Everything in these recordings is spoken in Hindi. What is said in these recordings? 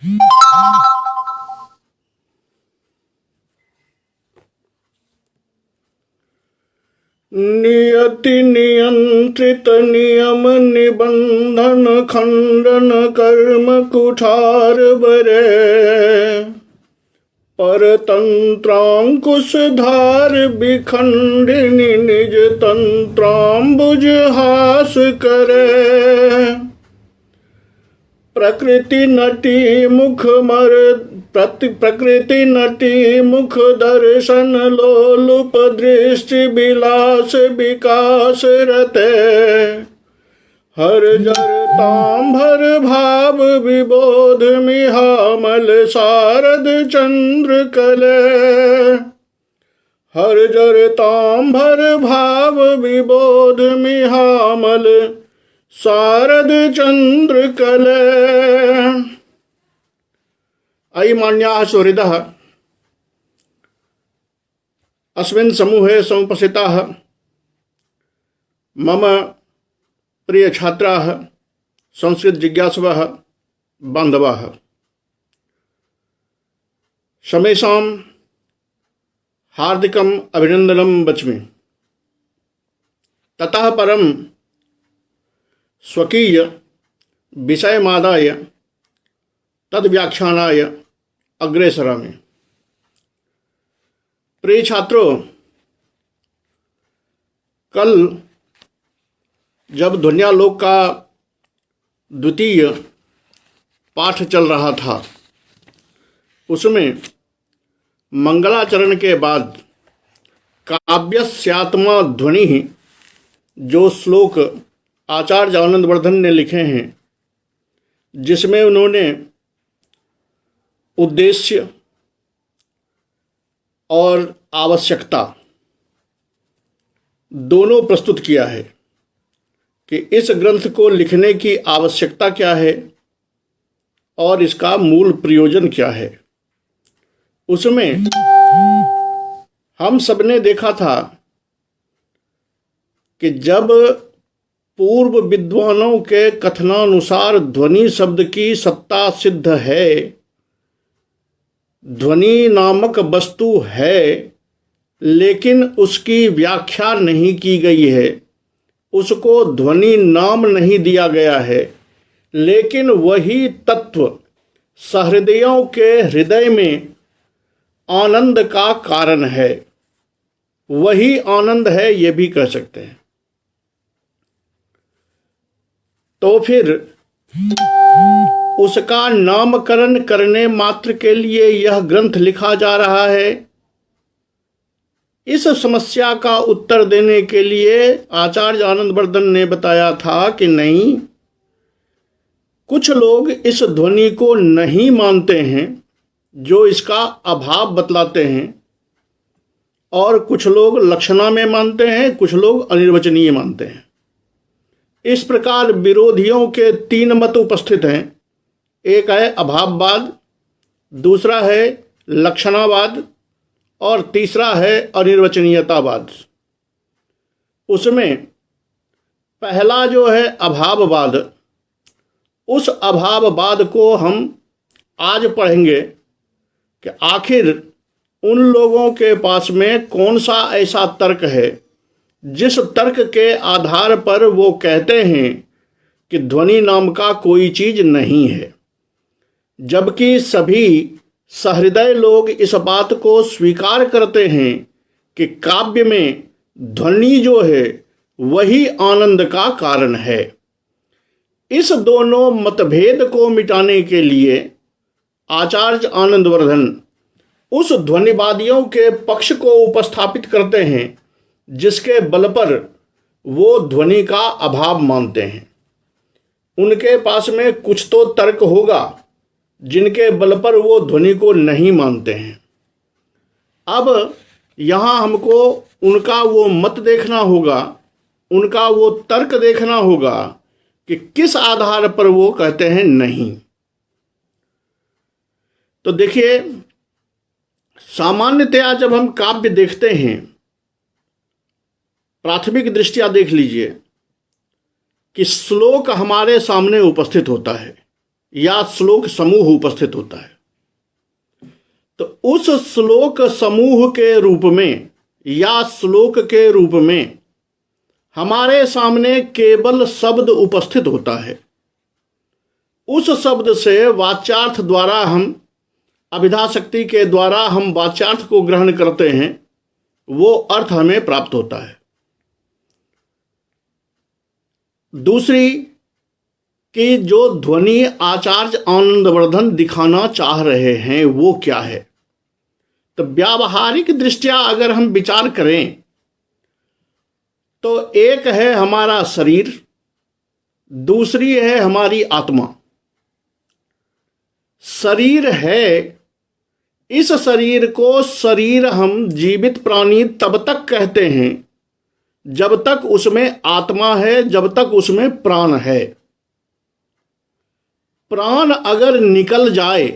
नियति नियंत्रित नियम निबंधन खंडन कर्म कुठार बरे, परतंत्रांकुश धार विखंडिनी निज तंत्रांबुज हास करे। प्रकृति नटी मुख मर प्रकृति नटी मुख दर्शन लोलुप दृष्टि विलास विकास रते। हर जर तांभर भाव विबोध मिहामल शारद चंद्र कले। हर जर तांभर भाव विबोध मिहामल शारद चंद्र कले। अयि मान्याः सुहृदः अस्मिन् समूहे समुपस्थिताः मम प्रिय छात्राः संस्कृत जिज्ञासवः बान्धवाः, समेषां हार्दिकम् अभिनन्दनं वच्मि। ततः परं स्वकीय विषयमादाय तद्व्याख्यानाय अग्रेसरामि। प्रिय छात्रों, कल जब ध्वन्यालोक का द्वितीय पाठ चल रहा था, उसमें मंगलाचरण के बाद काव्यस्यात्मा ध्वनि जो श्लोक आचार्य आनंदवर्धन ने लिखे हैं, जिसमें उन्होंने उद्देश्य और आवश्यकता दोनों प्रस्तुत किया है कि इस ग्रंथ को लिखने की आवश्यकता क्या है और इसका मूल प्रयोजन क्या है। उसमें हम सबने देखा था कि जब पूर्व विद्वानों के कथनानुसार ध्वनि शब्द की सत्ता सिद्ध है, ध्वनि नामक वस्तु है, लेकिन उसकी व्याख्या नहीं की गई है, उसको ध्वनि नाम नहीं दिया गया है, लेकिन वही तत्व सहृदयों के हृदय में आनंद का कारण है, वही आनंद है, ये भी कह सकते हैं। तो फिर उसका नामकरण करने मात्र के लिए यह ग्रंथ लिखा जा रहा है। इस समस्या का उत्तर देने के लिए आचार्य आनंदवर्धन ने बताया था कि नहीं, कुछ लोग इस ध्वनि को नहीं मानते हैं, जो इसका अभाव बतलाते हैं, और कुछ लोग लक्षणा में मानते हैं, कुछ लोग अनिर्वचनीय मानते हैं। इस प्रकार विरोधियों के तीन मत उपस्थित हैं। एक है अभाववाद, दूसरा है लक्षणावाद, और तीसरा है अनिर्वचनीयतावाद। उसमें पहला जो है अभाववाद, उस अभाववाद को हम आज पढ़ेंगे कि आखिर उन लोगों के पास में कौन सा ऐसा तर्क है जिस तर्क के आधार पर वो कहते हैं कि ध्वनि नाम का कोई चीज नहीं है, जबकि सभी सहृदय लोग इस बात को स्वीकार करते हैं कि काव्य में ध्वनि जो है वही आनंद का कारण है। इस दोनों मतभेद को मिटाने के लिए आचार्य आनंदवर्धन उस ध्वनिवादियों के पक्ष को उपस्थापित करते हैं जिसके बल पर वो ध्वनि का अभाव मानते हैं। उनके पास में कुछ तो तर्क होगा जिनके बल पर वो ध्वनि को नहीं मानते हैं। अब यहाँ हमको उनका वो मत देखना होगा, उनका वो तर्क देखना होगा कि किस आधार पर वो कहते हैं नहीं। तो देखिए, सामान्यतया जब हम काव्य देखते हैं, प्राथमिक दृष्टिया देख लीजिए कि श्लोक हमारे सामने उपस्थित होता है, या श्लोक समूह उपस्थित होता है। तो उस श्लोक समूह के रूप में या श्लोक के रूप में हमारे सामने केवल शब्द उपस्थित होता है। उस शब्द से वाच्यार्थ द्वारा हम अभिधा शक्ति के द्वारा हम वाच्यार्थ को ग्रहण करते हैं, वो अर्थ हमें प्राप्त होता है। दूसरी कि जो ध्वनि आचार्य आनंदवर्धन दिखाना चाह रहे हैं वो क्या है। तो व्यावहारिक दृष्टिया अगर हम विचार करें तो एक है हमारा शरीर, दूसरी है हमारी आत्मा। शरीर है, इस शरीर को शरीर हम जीवित प्राणी तब तक कहते हैं जब तक उसमें आत्मा है, जब तक उसमें प्राण है। प्राण अगर निकल जाए,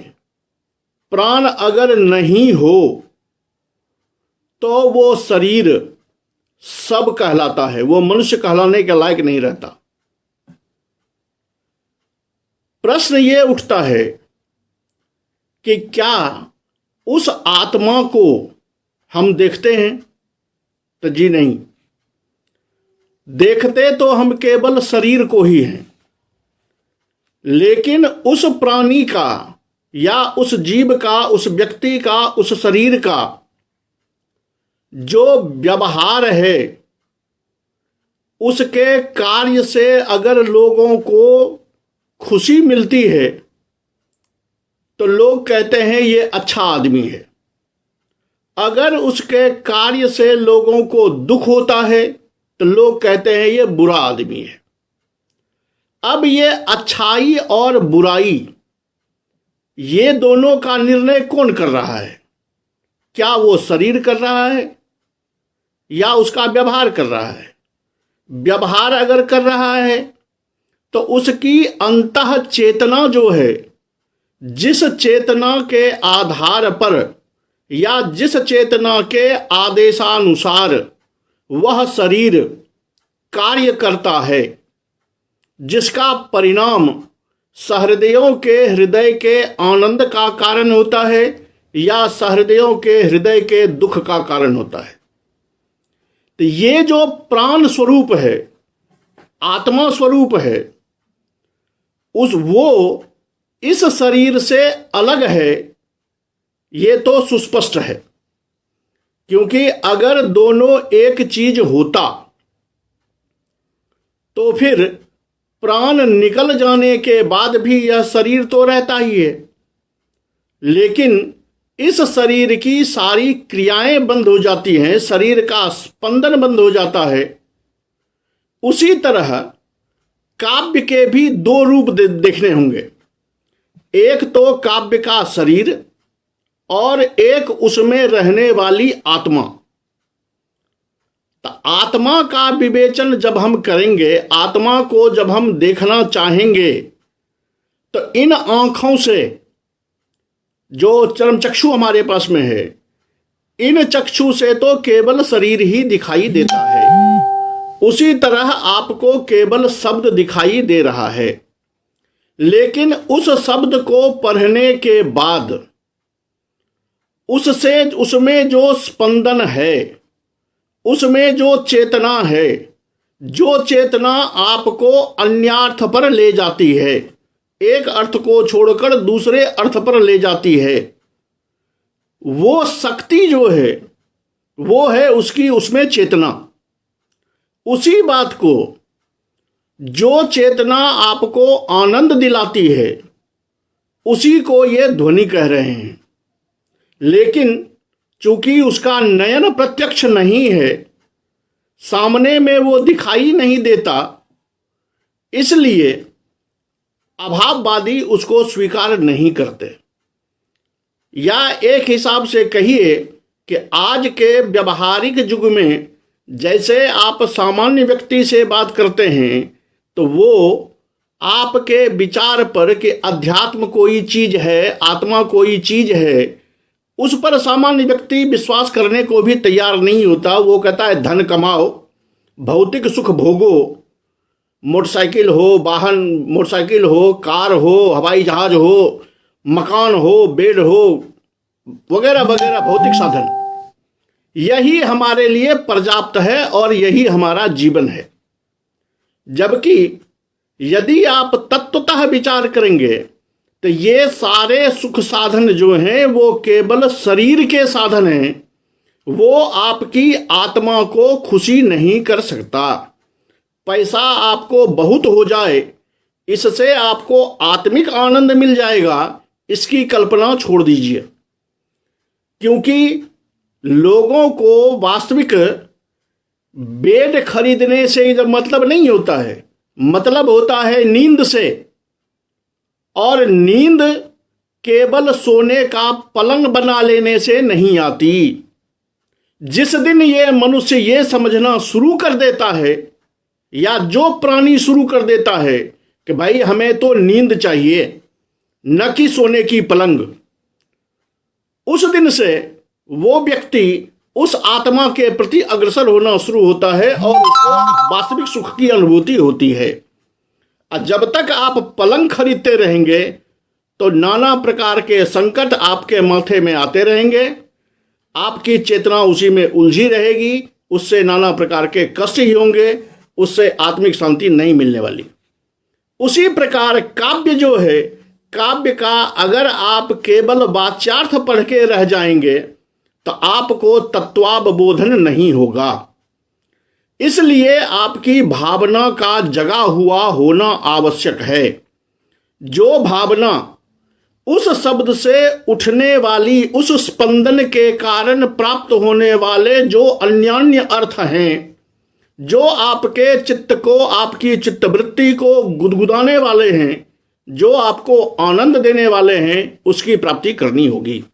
प्राण अगर नहीं हो तो वो शरीर सब कहलाता है, वो मनुष्य कहलाने के लायक नहीं रहता। प्रश्न ये उठता है कि क्या उस आत्मा को हम देखते हैं? तो जी नहीं, देखते तो हम केवल शरीर को ही हैं, लेकिन उस प्राणी का या उस जीव का, उस व्यक्ति का, उस शरीर का जो व्यवहार है, उसके कार्य से अगर लोगों को खुशी मिलती है तो लोग कहते हैं ये अच्छा आदमी है। अगर उसके कार्य से लोगों को दुख होता है तो लोग कहते हैं ये बुरा आदमी है। अब ये अच्छाई और बुराई, ये दोनों का निर्णय कौन कर रहा है? क्या वो शरीर कर रहा है या उसका व्यवहार कर रहा है? व्यवहार अगर कर रहा है तो उसकी अंतः चेतना जो है, जिस चेतना के आधार पर या जिस चेतना के आदेशानुसार वह शरीर कार्य करता है, जिसका परिणाम सहृदयों के हृदय के आनंद का कारण होता है या सहृदयों के हृदय के दुख का कारण होता है। तो ये जो प्राण स्वरूप है, आत्मा स्वरूप है, वो इस शरीर से अलग है, ये तो सुस्पष्ट है। क्योंकि अगर दोनों एक चीज होता तो फिर प्राण निकल जाने के बाद भी यह शरीर तो रहता ही है, लेकिन इस शरीर की सारी क्रियाएं बंद हो जाती हैं, शरीर का स्पंदन बंद हो जाता है। उसी तरह काव्य के भी दो रूप देखने होंगे, एक तो काव्य का शरीर और एक उसमें रहने वाली आत्मा। तो आत्मा का विवेचन जब हम करेंगे, आत्मा को जब हम देखना चाहेंगे, तो इन आंखों से जो चरम चक्षु हमारे पास में है, इन चक्षु से तो केवल शरीर ही दिखाई देता है। उसी तरह आपको केवल शब्द दिखाई दे रहा है, लेकिन उस शब्द को पढ़ने के बाद उससे उसमें जो स्पंदन है, उसमें जो चेतना है, जो चेतना आपको अन्यार्थ पर ले जाती है, एक अर्थ को छोड़कर दूसरे अर्थ पर ले जाती है, वो शक्ति जो है वो है उसकी उसमें चेतना। उसी बात को, जो चेतना आपको आनंद दिलाती है, उसी को ये ध्वनि कह रहे हैं। लेकिन चूंकि उसका नयन प्रत्यक्ष नहीं है, सामने में वो दिखाई नहीं देता, इसलिए अभाववादी उसको स्वीकार नहीं करते। या एक हिसाब से कहिए कि आज के व्यवहारिक युग में जैसे आप सामान्य व्यक्ति से बात करते हैं तो वो आपके विचार पर कि अध्यात्म कोई चीज है, आत्मा कोई चीज है, उस पर सामान्य व्यक्ति विश्वास करने को भी तैयार नहीं होता। वो कहता है धन कमाओ, भौतिक सुख भोगो, मोटरसाइकिल हो, वाहन, मोटरसाइकिल हो, कार हो, हवाई जहाज हो, मकान हो, बेड हो, वगैरह वगैरह भौतिक साधन, यही हमारे लिए पर्याप्त है और यही हमारा जीवन है। जबकि यदि आप तत्वतः विचार करेंगे तो ये सारे सुख साधन जो हैं वो केवल शरीर के साधन हैं, वो आपकी आत्मा को खुशी नहीं कर सकता। पैसा आपको बहुत हो जाए, इससे आपको आत्मिक आनंद मिल जाएगा, इसकी कल्पना छोड़ दीजिए। क्योंकि लोगों को वास्तविक बेड खरीदने से जब मतलब नहीं होता है, मतलब होता है नींद से। और नींद केवल सोने का पलंग बना लेने से नहीं आती। जिस दिन ये मनुष्य ये समझना शुरू कर देता है, या जो प्राणी शुरू कर देता है कि भाई हमें तो नींद चाहिए न कि सोने की पलंग, उस दिन से वो व्यक्ति उस आत्मा के प्रति अग्रसर होना शुरू होता है और उसको वास्तविक सुख की अनुभूति होती है। और जब तक आप पलंग खरीदते रहेंगे तो नाना प्रकार के संकट आपके माथे में आते रहेंगे, आपकी चेतना उसी में उलझी रहेगी, उससे नाना प्रकार के कष्ट ही होंगे, उससे आत्मिक शांति नहीं मिलने वाली। उसी प्रकार काव्य जो है, काव्य का अगर आप केवल वाच्यार्थ पढ़ के रह जाएंगे तो आपको तत्वावबोधन नहीं होगा। इसलिए आपकी भावना का जगा हुआ होना आवश्यक है। जो भावना उस शब्द से उठने वाली उस स्पंदन के कारण प्राप्त होने वाले जो अन्यान्य अर्थ हैं, जो आपके चित्त को, आपकी चित्तवृत्ति को गुदगुदाने वाले हैं, जो आपको आनंद देने वाले हैं, उसकी प्राप्ति करनी होगी।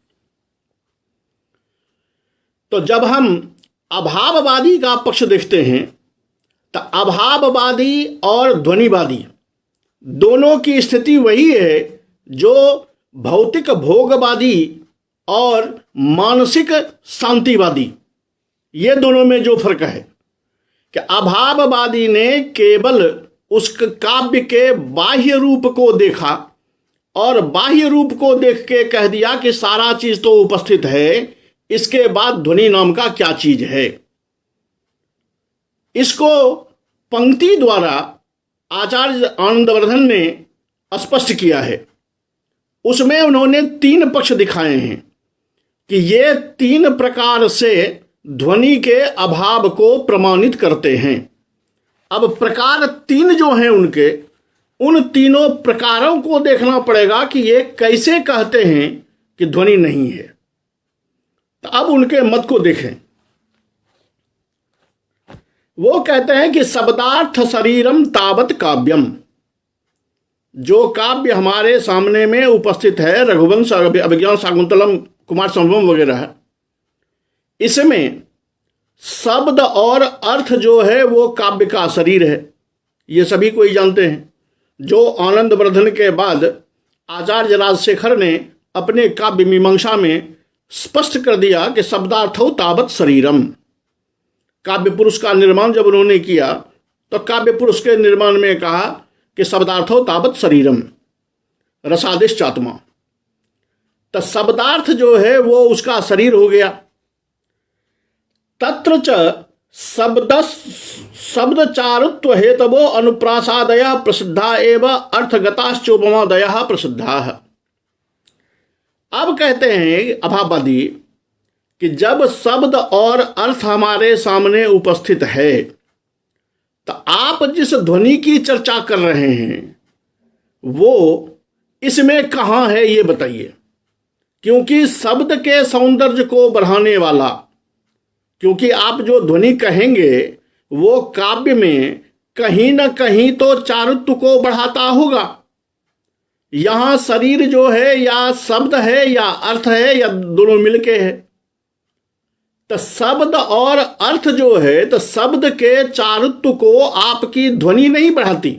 तो जब हम अभाववादी का पक्ष देखते हैं तो अभाववादी और ध्वनिवादी दोनों की स्थिति वही है जो भौतिक भोगवादी और मानसिक शांतिवादी, ये दोनों में जो फर्क है कि अभाववादी ने केवल उस काव्य के बाह्य रूप को देखा और बाह्य रूप को देख के कह दिया कि सारा चीज तो उपस्थित है, इसके बाद ध्वनि नाम का क्या चीज है। इसको पंक्ति द्वारा आचार्य आनंदवर्धन ने स्पष्ट किया है। उसमें उन्होंने 3 पक्ष दिखाए हैं कि ये 3 प्रकार से ध्वनि के अभाव को प्रमाणित करते हैं। अब प्रकार 3 जो हैं उनके, उन तीनों प्रकारों को देखना पड़ेगा कि ये कैसे कहते हैं कि ध्वनि नहीं है। तो अब उनके मत को देखें। वो कहते हैं कि शब्दार्थ शरीरम तावत काव्यम। जो काव्य हमारे सामने में उपस्थित है, रघुवंश, अभिज्ञान शाकुंतलम, कुमार संभवम वगैरह, इसमें शब्द और अर्थ जो है वो काव्य का शरीर है। ये सभी कोई जानते हैं। जो आनंदवर्धन के बाद आचार्य राजशेखर ने अपने काव्य मीमांसा में स्पष्ट कर दिया कि शब्दार्थो तावत शरीरम। काव्य पुरुष का निर्माण जब उन्होंने किया तो काव्य पुरुष के निर्माण में कहा कि शब्दार्थो तावत शरीरम रसादिश्चात्मा। तो शब्दार्थ जो है वो उसका शरीर हो गया। तत्र च शब्द चारुत्व हेतवो अनुप्रासादया प्रसिद्धा एव अर्थगताश्चोपमादया प्रसिद्धा। अब कहते हैं अभाववादी कि जब शब्द और अर्थ हमारे सामने उपस्थित है तो आप जिस ध्वनि की चर्चा कर रहे हैं वो इसमें कहाँ है ये बताइए। क्योंकि शब्द के सौंदर्य को बढ़ाने वाला, क्योंकि आप जो ध्वनि कहेंगे वो काव्य में कहीं ना कहीं तो चारुत्व को बढ़ाता होगा। यहाँ शरीर जो है या शब्द है या अर्थ है या दोनों मिलके है। तो शब्द और अर्थ जो है, तो शब्द के चारुत्व को आपकी ध्वनि नहीं बढ़ाती,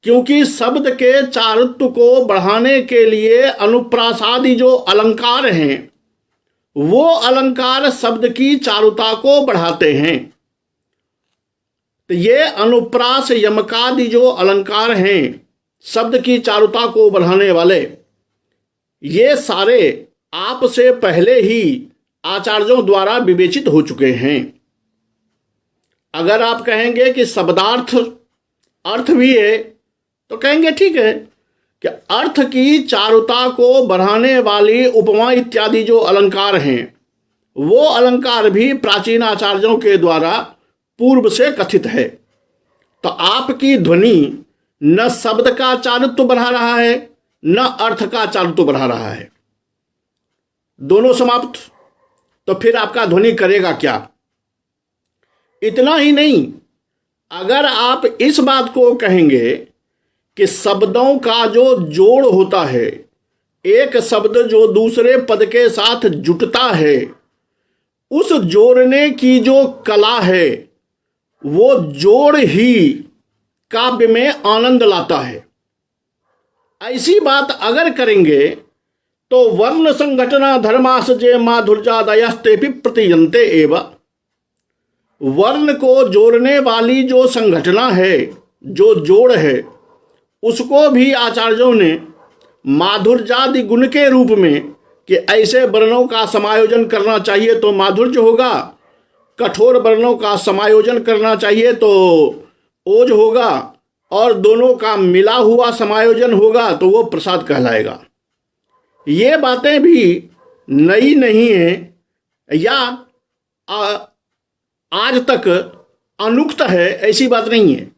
क्योंकि शब्द के चारुत्व को बढ़ाने के लिए अनुप्रासादी जो अलंकार हैं वो अलंकार शब्द की चारुता को बढ़ाते हैं। तो ये अनुप्रास यमकादि जो अलंकार हैं शब्द की चारुता को बढ़ाने वाले, ये सारे आपसे पहले ही आचार्यों द्वारा विवेचित हो चुके हैं। अगर आप कहेंगे कि शब्दार्थ अर्थ भी है तो कहेंगे ठीक है कि अर्थ की चारुता को बढ़ाने वाली उपमा इत्यादि जो अलंकार हैं वो अलंकार भी प्राचीन आचार्यों के द्वारा पूर्व से कथित है। तो आपकी ध्वनि न शब्द का चारुत्व बढ़ा रहा है न अर्थ का चारुत्व बढ़ा रहा है, दोनों समाप्त। तो फिर आपका ध्वनि करेगा क्या? इतना ही नहीं, अगर आप इस बात को कहेंगे कि शब्दों का जो जोड़ होता है, एक शब्द जो दूसरे पद के साथ जुटता है, उस जोड़ने की जो कला है वो जोड़ ही काव्य में आनंद लाता है। ऐसी बात अगर करेंगे तो वर्ण संघटना धर्मास जे माधुर्यादयस्ते प्रतियंते एव, वर्ण को जोड़ने वाली जो संघटना है, जो जोड़ है, उसको भी आचार्यों ने माधुर्यादि गुण के रूप में कि ऐसे वर्णों का समायोजन करना चाहिए तो माधुर्य होगा, कठोर वर्णों का समायोजन करना चाहिए तो ओज होगा, और दोनों का मिला हुआ समायोजन होगा तो वो प्रसाद कहलाएगा। ये बातें भी नई नहीं है या आज तक अनुक्त है, ऐसी बात नहीं है।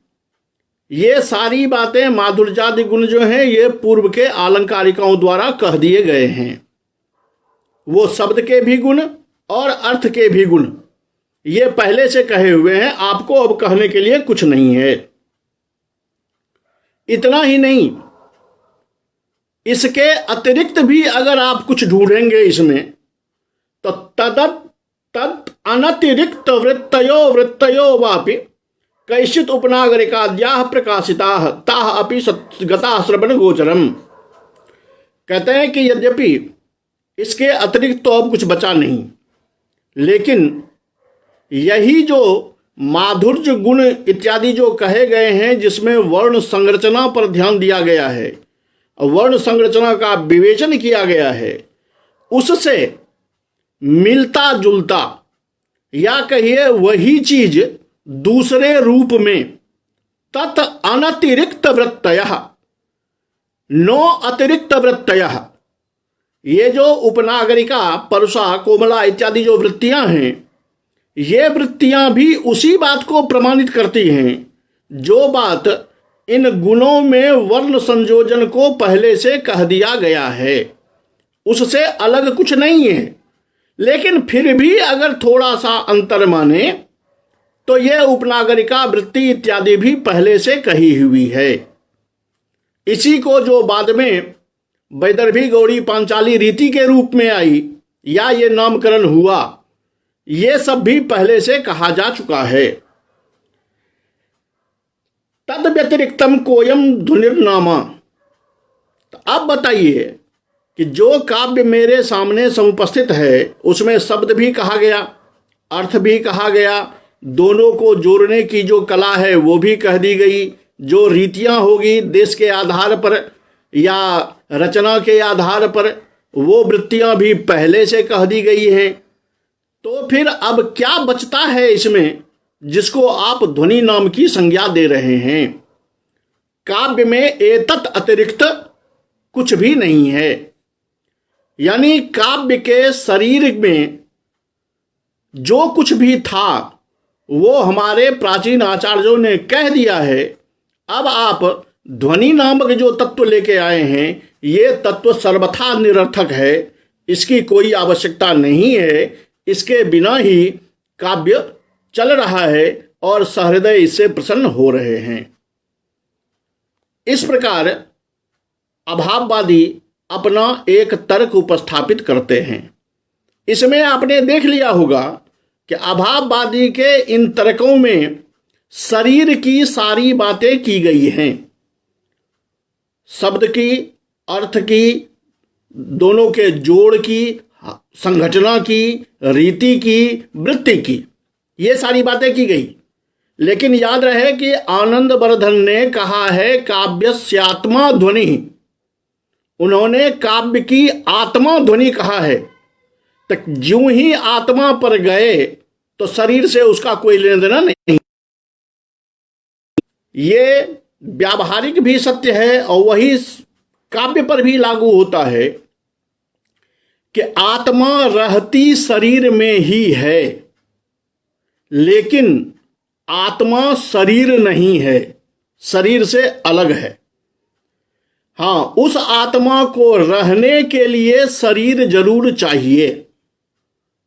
ये सारी बातें माधुर्यादि गुण जो हैं ये पूर्व के आलंकारिकाओं द्वारा कह दिए गए हैं। वो शब्द के भी गुण और अर्थ के भी गुण ये पहले से कहे हुए हैं, आपको अब कहने के लिए कुछ नहीं है। इतना ही नहीं, इसके अतिरिक्त भी अगर आप कुछ ढूंढेंगे इसमें तो तद अनतिरिक्त वृत्तयो वापि कैश्चित उपनागरिकाद्याः प्रकाशिताः ताः अपि गता श्रवण गोचरम। कहते हैं कि यद्यपि इसके अतिरिक्त तो अब कुछ बचा नहीं, लेकिन यही जो माधुर्य गुण इत्यादि जो कहे गए हैं जिसमें वर्ण संरचना पर ध्यान दिया गया है, वर्ण संरचना का विवेचन किया गया है, उससे मिलता जुलता या कहिए वही चीज दूसरे रूप में तत् अनतिरिक्त वृत्तयः नो अतिरिक्त वृत्तयः, ये जो उपनागरिका परुषा कोमला इत्यादि जो वृत्तियां हैं, ये वृत्तियां भी उसी बात को प्रमाणित करती हैं जो बात इन गुणों में वर्ण संयोजन को पहले से कह दिया गया है, उससे अलग कुछ नहीं है। लेकिन फिर भी अगर थोड़ा सा अंतर माने तो ये उपनागरिका वृत्ति इत्यादि भी पहले से कही हुई है। इसी को जो बाद में वैदर्भी गौड़ी पांचाली रीति के रूप में आई या ये नामकरण हुआ, ये सब भी पहले से कहा जा चुका है। तद व्यतिरिक्तम कोयम ध्वनिर्नामा। तो अब बताइए कि जो काव्य मेरे सामने समुपस्थित है उसमें शब्द भी कहा गया, अर्थ भी कहा गया, दोनों को जोड़ने की जो कला है वो भी कह दी गई, जो रीतियां होगी देश के आधार पर या रचना के आधार पर वो वृत्तियां भी पहले से कह दी गई हैं। तो फिर अब क्या बचता है इसमें जिसको आप ध्वनि नाम की संज्ञा दे रहे हैं? काव्य में एतत् अतिरिक्त कुछ भी नहीं है। यानी काव्य के शरीर में जो कुछ भी था वो हमारे प्राचीन आचार्यों ने कह दिया है। अब आप ध्वनि नामक जो तत्व लेके आए हैं ये तत्व सर्वथा निरर्थक है, इसकी कोई आवश्यकता नहीं है, इसके बिना ही काव्य चल रहा है और सहृदय इससे प्रसन्न हो रहे हैं। इस प्रकार अभाववादी अपना एक तर्क उपस्थापित करते हैं। इसमें आपने देख लिया होगा कि अभाववादी के इन तर्कों में शरीर की सारी बातें की गई हैं, शब्द की, अर्थ की, दोनों के जोड़ की, संघटना की, रीति की, वृत्ति की, ये सारी बातें की गई। लेकिन याद रहे कि आनंदवर्धन ने कहा है काव्यस्यात्मा ध्वनि, उन्होंने काव्य की आत्मा ध्वनि कहा है। तो ज्यों ही आत्मा पर गए तो शरीर से उसका कोई लेना देना नहीं। ये व्यावहारिक भी सत्य है और वही काव्य पर भी लागू होता है कि आत्मा रहती शरीर में ही है, लेकिन आत्मा शरीर नहीं है, शरीर से अलग है। हाँ, उस आत्मा को रहने के लिए शरीर जरूर चाहिए।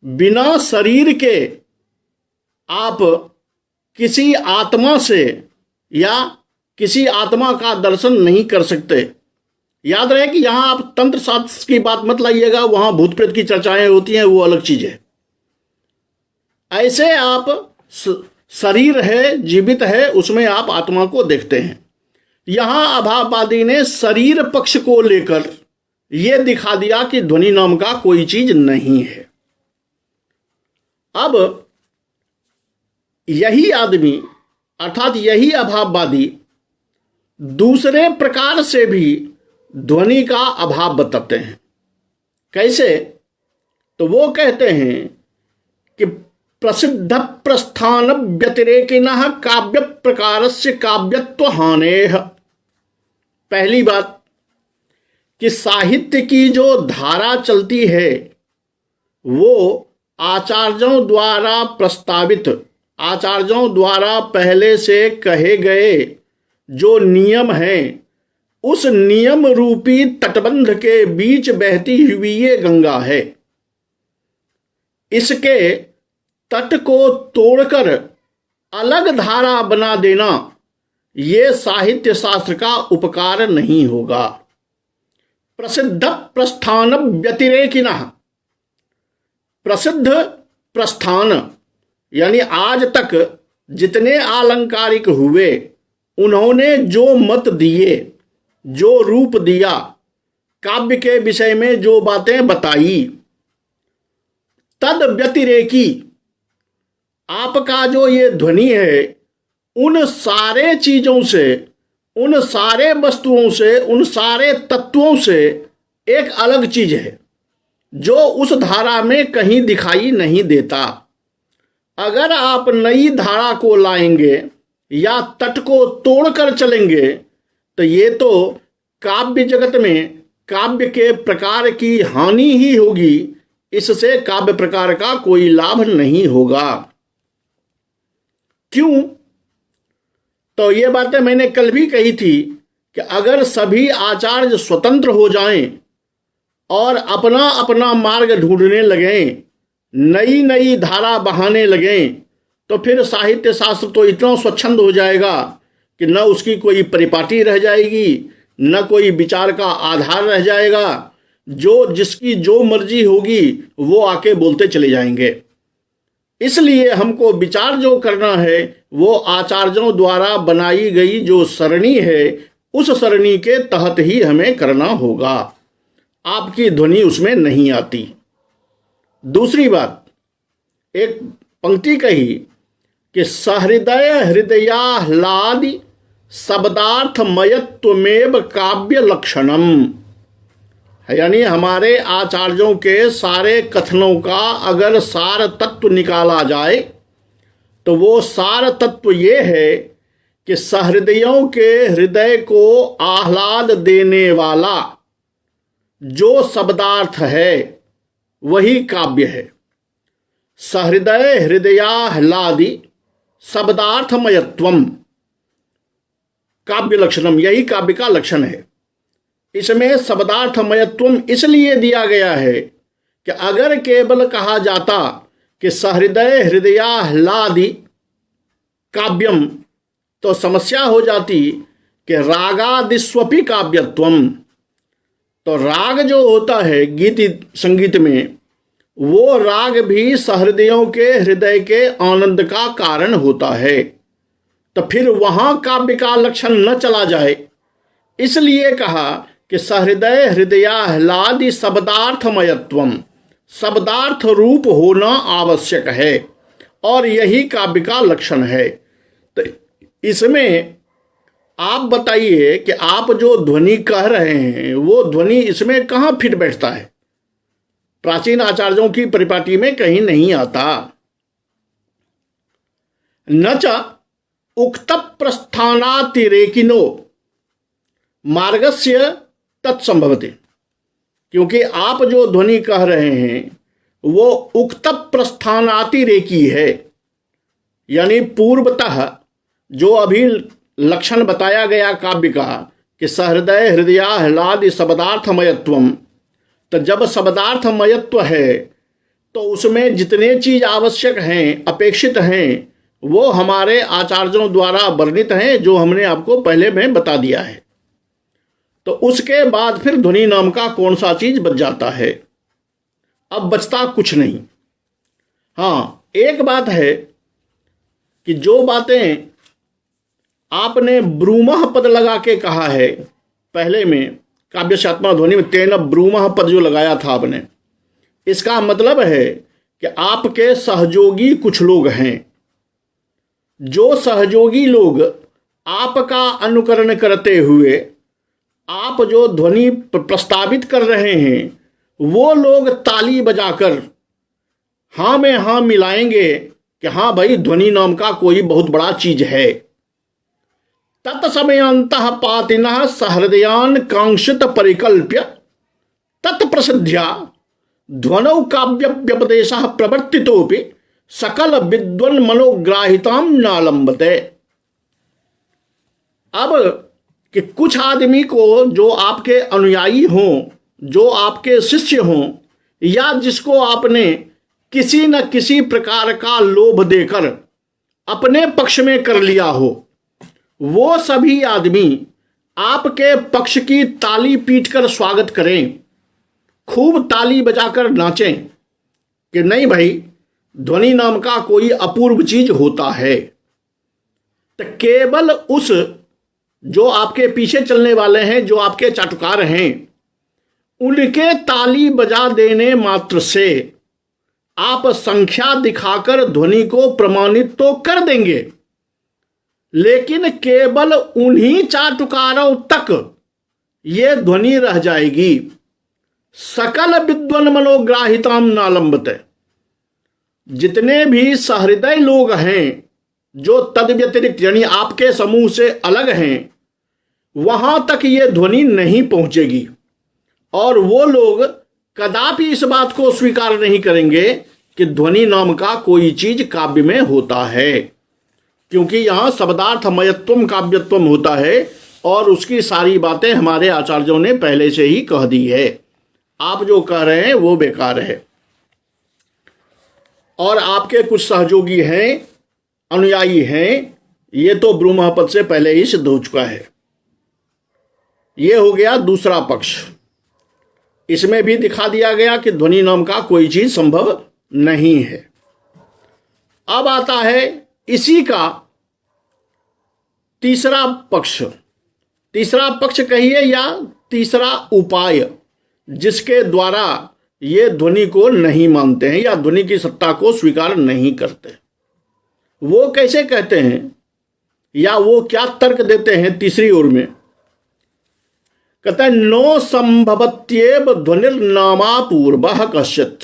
बिना शरीर के आप किसी आत्मा से या किसी आत्मा का दर्शन नहीं कर सकते। याद रहे कि यहां आप तंत्र शास्त्र की बात मत लाइएगा, वहां भूत प्रेत की चर्चाएं होती हैं, वो अलग चीज है। ऐसे आप शरीर है, जीवित है, उसमें आप आत्मा को देखते हैं। यहां अभाववादी ने शरीर पक्ष को लेकर यह दिखा दिया कि ध्वनि नाम का कोई चीज नहीं है। अब यही आदमी अर्थात यही अभाववादी दूसरे प्रकार से भी ध्वनि का अभाव बताते हैं। कैसे? तो वो कहते हैं कि प्रसिद्ध प्रस्थान व्यतिरेकिनः काव्य प्रकारस्य काव्यत्व हानेः। पहली बात कि साहित्य की जो धारा चलती है वो आचार्यों द्वारा प्रस्तावित, आचार्यों द्वारा पहले से कहे गए जो नियम हैं, उस नियम रूपी तटबंध के बीच बहती हुई ये गंगा है। इसके तट को तोड़कर अलग धारा बना देना ये साहित्य शास्त्र का उपकार नहीं होगा। प्रसिद्ध प्रस्थान व्यतिरेकिनः, प्रसिद्ध प्रस्थान यानी आज तक जितने आलंकारिक हुए, उन्होंने जो मत दिए, जो रूप दिया, काव्य के विषय में जो बातें बताई, तद व्यतिरेकी आपका जो ये ध्वनि है उन सारे चीजों से, उन सारे वस्तुओं से, उन सारे तत्वों से एक अलग चीज है जो उस धारा में कहीं दिखाई नहीं देता। अगर आप नई धारा को लाएंगे या तट को तोड़कर चलेंगे तो ये तो काव्य जगत में काव्य के प्रकार की हानि ही होगी, इससे काव्य प्रकार का कोई लाभ नहीं होगा। क्यों? तो ये बातें मैंने कल भी कही थी कि अगर सभी आचार्य स्वतंत्र हो जाएं और अपना अपना मार्ग ढूंढने लगें, नई नई धारा बहाने लगें, तो फिर साहित्य शास्त्र तो इतना स्वच्छंद हो जाएगा कि न उसकी कोई परिपाटी रह जाएगी, न कोई विचार का आधार रह जाएगा। जो जिसकी जो मर्जी होगी वो आके बोलते चले जाएंगे। इसलिए हमको विचार जो करना है वो आचार्यों द्वारा बनाई गई जो सरणी है, उस सरणी के तहत ही हमें करना होगा। आपकी ध्वनि उसमें नहीं आती। दूसरी बात, एक पंक्ति कही कि सहृदय हृदयाह्लादि शब्दार्थमयत्वमेव काव्य लक्षणम, यानी हमारे आचार्यों के सारे कथनों का अगर सार तत्व निकाला जाए तो वो सार तत्व ये है कि सहृदयों के हृदय को आह्लाद देने वाला जो शब्दार्थ है वही काव्य है। सहृदय हृदयाह्लादि शब्दार्थमयत्वम काव्य लक्षणम, यही काव्य का लक्षण है। इसमें शब्दार्थमयत्वम इसलिए दिया गया है कि अगर केवल कहा जाता कि सहृदय हृदयाह्लादि काव्यम तो समस्या हो जाती कि रागादिस्वपि काव्यत्वम। तो राग जो होता है गीत संगीत में, वो राग भी सहृदयों के हृदय के आनंद का कारण होता है। तो फिर वहां काव्य का लक्षण न चला जाए, इसलिए कहा कि सहृदय हृदयाह्लादि शब्दार्थमयत्वम, शब्दार्थ रूप होना आवश्यक है और यही काव्य का लक्षण है। इसमें आप बताइए कि आप जो ध्वनि कह रहे हैं वो ध्वनि इसमें कहाँ फिट बैठता है? प्राचीन आचार्यों की परिपाटी में कहीं नहीं आता। न च उक्त प्रस्थानातिरेकिनो मार्गस्य तत्संभवति, क्योंकि आप जो ध्वनि कह रहे हैं वो उक्त प्रस्थानातिरेकी है, यानी पूर्वतः जो अभी लक्षण बताया गया काव्य का कि सहृदय हृदयाह्लादि शब्दार्थमयत्वम, तो जब शब्दार्थमयत्व है तो उसमें जितने चीज आवश्यक हैं, अपेक्षित हैं, वो हमारे आचार्यों द्वारा वर्णित हैं, जो हमने आपको पहले में बता दिया है। तो उसके बाद फिर ध्वनि नाम का कौन सा चीज बच जाता है? अब बचता कुछ नहीं। हाँ, एक बात है कि जो बातें आपने ब्रूमः पद लगा के कहा है पहले में काव्यशात्मा ध्वनि में, तेन ब्रूमः पद जो लगाया था आपने, इसका मतलब है कि आपके सहयोगी कुछ लोग हैं, जो सहयोगी लोग आपका अनुकरण करते हुए आप जो ध्वनि प्रस्तावित कर रहे हैं, वो लोग ताली बजाकर हाँ में हाँ मिलाएंगे कि हाँ भाई ध्वनि नाम का कोई बहुत बड़ा चीज है। तत्समयन्तः पातिनः सहृदयान् कांक्षित परिकल्प्य तत्प्रसिद्ध्या ध्वनौ काव्य व्यपदेशः प्रवर्तितोपि सकल विद्वन् मनोग्राहितां नालंबते। अब कि कुछ आदमी को जो आपके अनुयायी हों, जो आपके शिष्य हों, या जिसको आपने किसी न किसी प्रकार का लोभ देकर अपने पक्ष में कर लिया हो, वो सभी आदमी आपके पक्ष की ताली पीटकर स्वागत करें, खूब ताली बजाकर नाचें कि नहीं भाई ध्वनि नाम का कोई अपूर्व चीज होता है। तो केवल उस जो आपके पीछे चलने वाले हैं, जो आपके चाटुकार हैं, उनके ताली बजा देने मात्र से आप संख्या दिखाकर ध्वनि को प्रमाणित तो कर देंगे, लेकिन केवल उन्हीं चाटुकारों तक ये ध्वनि रह जाएगी। सकल विद्वन मनोग्राहिताम नालंबते। जितने भी सहृदय लोग हैं जो तद व्यतिरिक्त यानी आपके समूह से अलग हैं, वहां तक ये ध्वनि नहीं पहुंचेगी, और वो लोग कदापि इस बात को स्वीकार नहीं करेंगे कि ध्वनि नाम का कोई चीज काव्य में होता है, क्योंकि यहाँ शब्दार्थमयत्वम काव्यत्वम होता है और उसकी सारी बातें हमारे आचार्यों ने पहले से ही कह दी है। आप जो कह रहे हैं वो बेकार है। और आपके कुछ सहयोगी हैं, अनुयायी हैं, ये तो ब्रूमपद से पहले ही सिद्ध हो चुका है। ये हो गया दूसरा पक्ष। इसमें भी दिखा दिया गया कि ध्वनि नाम का कोई चीज संभव नहीं है। अब आता है इसी का तीसरा पक्ष। तीसरा पक्ष कहिए या तीसरा उपाय, जिसके द्वारा ये ध्वनि को नहीं मानते हैं या ध्वनि की सत्ता को स्वीकार नहीं करते। वो कैसे कहते हैं या वो क्या तर्क देते हैं तीसरी ओर में? कहते हैं नो संभवत्येव ध्वनिर्नामा पूर्वः कश्चित्।